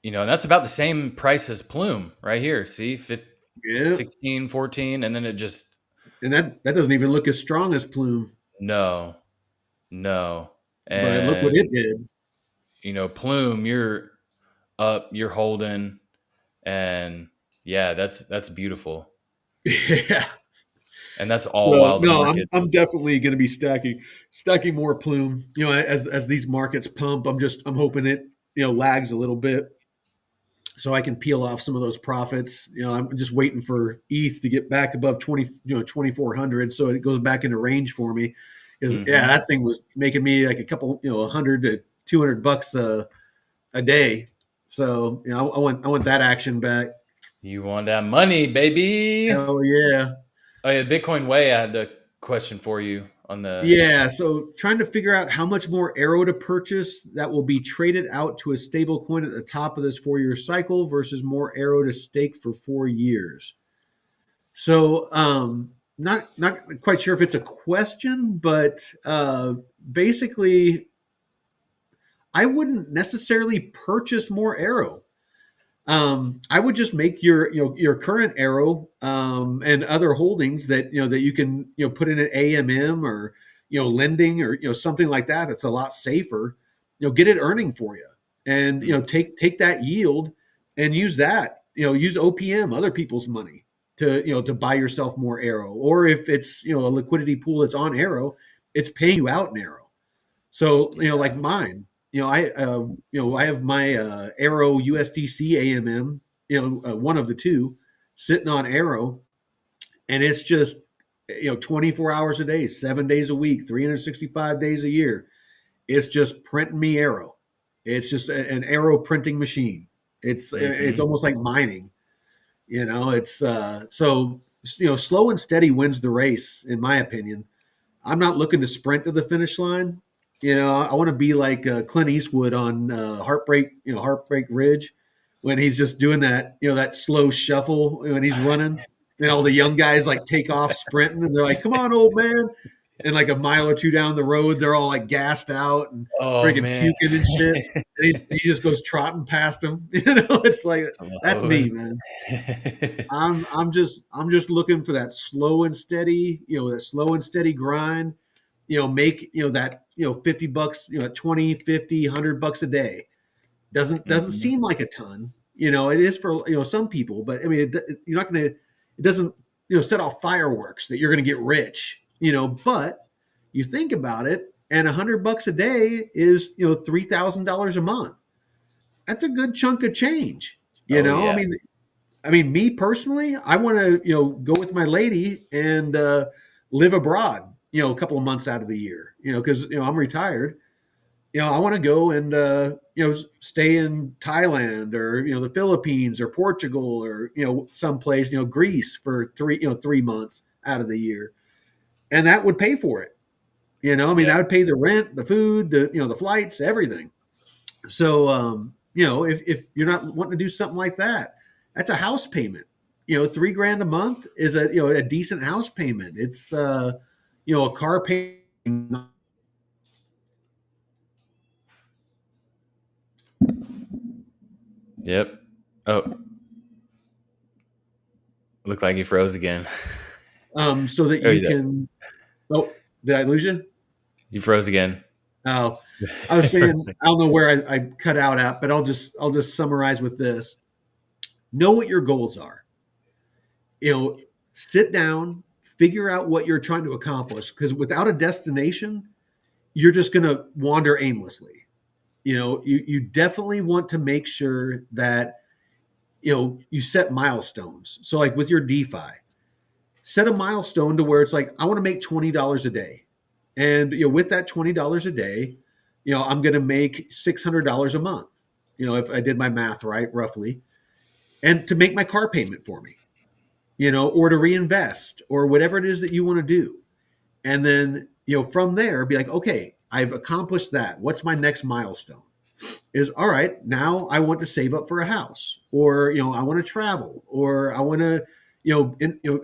Speaker 2: and that's about the same price as Plume right here. See,
Speaker 6: Yeah.
Speaker 2: 16, 14, and then it just,
Speaker 6: And that doesn't even look as strong as Plume,
Speaker 2: no.
Speaker 6: but look what it
Speaker 2: And,
Speaker 6: did.
Speaker 2: Plume, you're up, you're holding, and yeah, that's beautiful.
Speaker 6: Yeah.
Speaker 2: And that's all
Speaker 6: So
Speaker 2: while the
Speaker 6: no,
Speaker 2: market.
Speaker 6: I'm definitely going to be stacking more Plume. As these markets pump, I'm hoping it lags a little bit, so I can peel off some of those profits. I'm just waiting for ETH to get back above 2400, so it goes back into range for me. Because that thing was making me like a couple, 100 to $200 a day. So I want that action back.
Speaker 2: You want that money, baby.
Speaker 6: Hell yeah.
Speaker 2: Oh yeah, Bitcoin Way. I had a question for you on the.
Speaker 6: Yeah, so trying to figure out how much more arrow to purchase that will be traded out to a stable coin at the top of this 4-year cycle versus more arrow to stake for 4 years. So not quite sure if it's a question, but basically I wouldn't necessarily purchase more arrow. I would just make your current arrow and other holdings that that you can put in an AMM or lending or something like that. It's a lot safer. Get it earning for you, and take that yield and use that. Use OPM, other people's money, to buy yourself more arrow. Or if it's a liquidity pool that's on arrow, it's paying you out in arrow. So like mine. I have my Arrow USDC AMM, one of the two, sitting on Arrow, and it's just 24 hours a day, 7 days a week, 365 days a year. It's just printing me Arrow. It's just an Arrow printing machine. It's almost like mining. It's so slow and steady wins the race, in my opinion. I'm not looking to sprint to the finish line. I want to be like Clint Eastwood on Heartbreak Ridge, when he's just doing that, that slow shuffle when he's running, and all the young guys like take off sprinting, and they're like, "Come on, old man!" And like a mile or two down the road, they're all like gassed out and freaking puking and shit. And he just goes trotting past them. It's like that's me, man. I'm just looking for that slow and steady, that slow and steady grind. Make that $50, 20, 50, $100 a day. Doesn't seem like a ton. It is for some people, but I mean, you're not gonna. It doesn't set off fireworks that you're gonna get rich. But you think about it, and $100 a day is $3,000 a month. That's a good chunk of change.
Speaker 2: Yeah.
Speaker 6: I mean, me personally, I want to, go with my lady and live abroad, a couple of months out of the year, because, I'm retired. I want to go and, stay in Thailand or, the Philippines or Portugal or, someplace, Greece for 3 months out of the year. And that would pay for it. That would pay the rent, the food, the flights, everything. So, if you're not wanting to do something like that, that's a house payment. $3,000 a month is a decent house payment. It's a car payment.
Speaker 2: Yep. Oh, looked like he froze again.
Speaker 6: So that you can. Oh, did I lose you?
Speaker 2: You froze again.
Speaker 6: Oh, I was saying I don't know where I cut out at, but I'll just summarize with this. Know what your goals are. Sit down, figure out what you're trying to accomplish, because without a destination, you're just going to wander aimlessly. You definitely want to make sure that you set milestones. So like with your DeFi, set a milestone to where it's like, I want to make $20 a day. And with that $20 a day, I'm going to make $600 a month. If I did my math right, roughly, and to make my car payment for me, or to reinvest or whatever it is that you want to do. And then, from there, be like, okay, I've accomplished that. What's my next milestone? Is all right. Now I want to save up for a house, or I want to travel, or I want to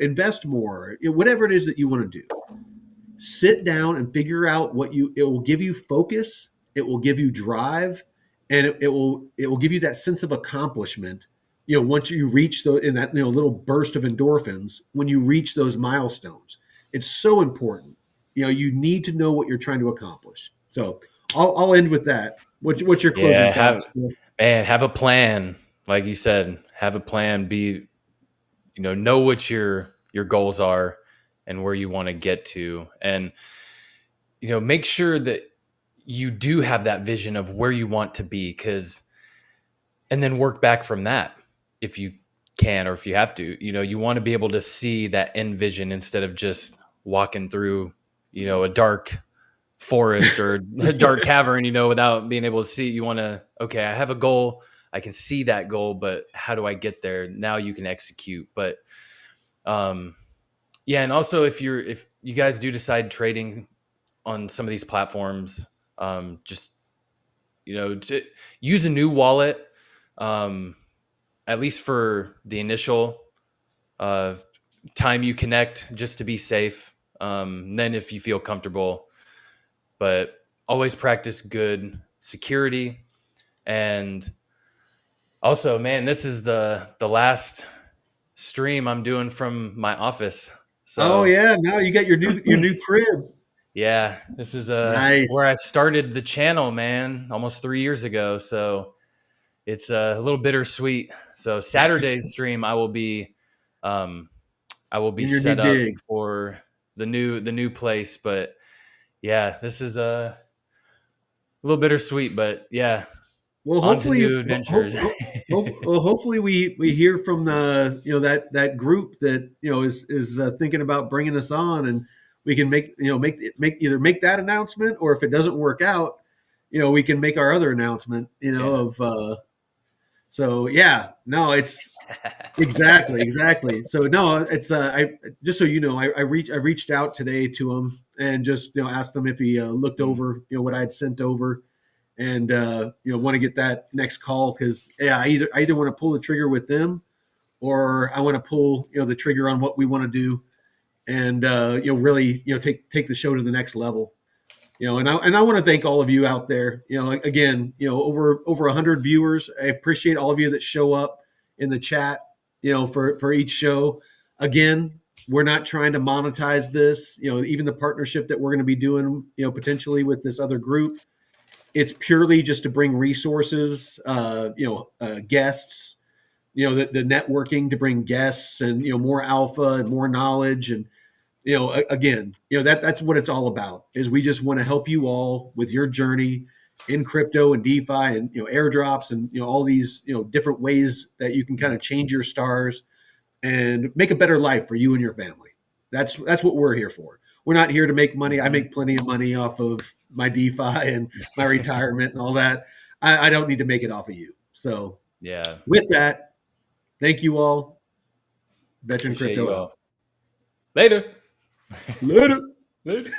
Speaker 6: invest more. Whatever it is that you want to do, sit down and figure out it will give you focus, it will give you drive, and it will give you that sense of accomplishment. Once you reach in that little burst of endorphins, when you reach those milestones, it's so important. You need to know what you're trying to accomplish. So I'll end with that. What's your closing thoughts?
Speaker 2: Have a plan. Like you said, have a plan. Know what your goals are and where you want to get to, and make sure that you do have that vision of where you want to be, and then work back from that if you can, or if you have to. You want to be able to see that end vision instead of just walking through a dark forest or a dark cavern without being able to see. You want to, okay, I have a goal, I can see that goal, but how do I get there? Now you can execute. But yeah, and also if you guys do decide trading on some of these platforms, just to use a new wallet, at least for the initial time you connect, just to be safe. Then if you feel comfortable, but always practice good security. And also, man, this is the last stream I'm doing from my office. So,
Speaker 6: oh yeah, now you got your new crib.
Speaker 2: Yeah, this is
Speaker 6: nice.
Speaker 2: Where I started the channel, man, almost 3 years ago. So it's a little bittersweet. So Saturday's stream, I will be set up
Speaker 6: digs.
Speaker 2: for the new place. But yeah, this is a little bittersweet. But yeah,
Speaker 6: well, hopefully,
Speaker 2: new adventures.
Speaker 6: Hopefully we hear from that group that is thinking about bringing us on, and we can make that announcement, or if it doesn't work out, we can make our other announcement. So yeah, no, it's exactly. So no, it's I just so you know, I reached out today to him and just asked him if he looked over what I had sent over, and want to get that next call, because I either want to pull the trigger with them, or I want to pull the trigger on what we want to do, and really take the show to the next level. And I want to thank all of you out there. Again, over 100 viewers. I appreciate all of you that show up in the chat, for each show. Again, we're not trying to monetize this. Even the partnership that we're going to be doing, potentially with this other group, it's purely just to bring resources, guests, the networking, to bring guests and more alpha and more knowledge. And again, that's what it's all about, is we just want to help you all with your journey in crypto and DeFi and airdrops and all these different ways that you can kind of change your stars and make a better life for you and your family. That's what we're here for. We're not here to make money. I make plenty of money off of my DeFi and my retirement and all that. I don't need to make it off of you. So
Speaker 2: yeah,
Speaker 6: with that, thank you all. Veteran
Speaker 2: Appreciate
Speaker 6: Crypto
Speaker 2: you all. Later.
Speaker 6: Later.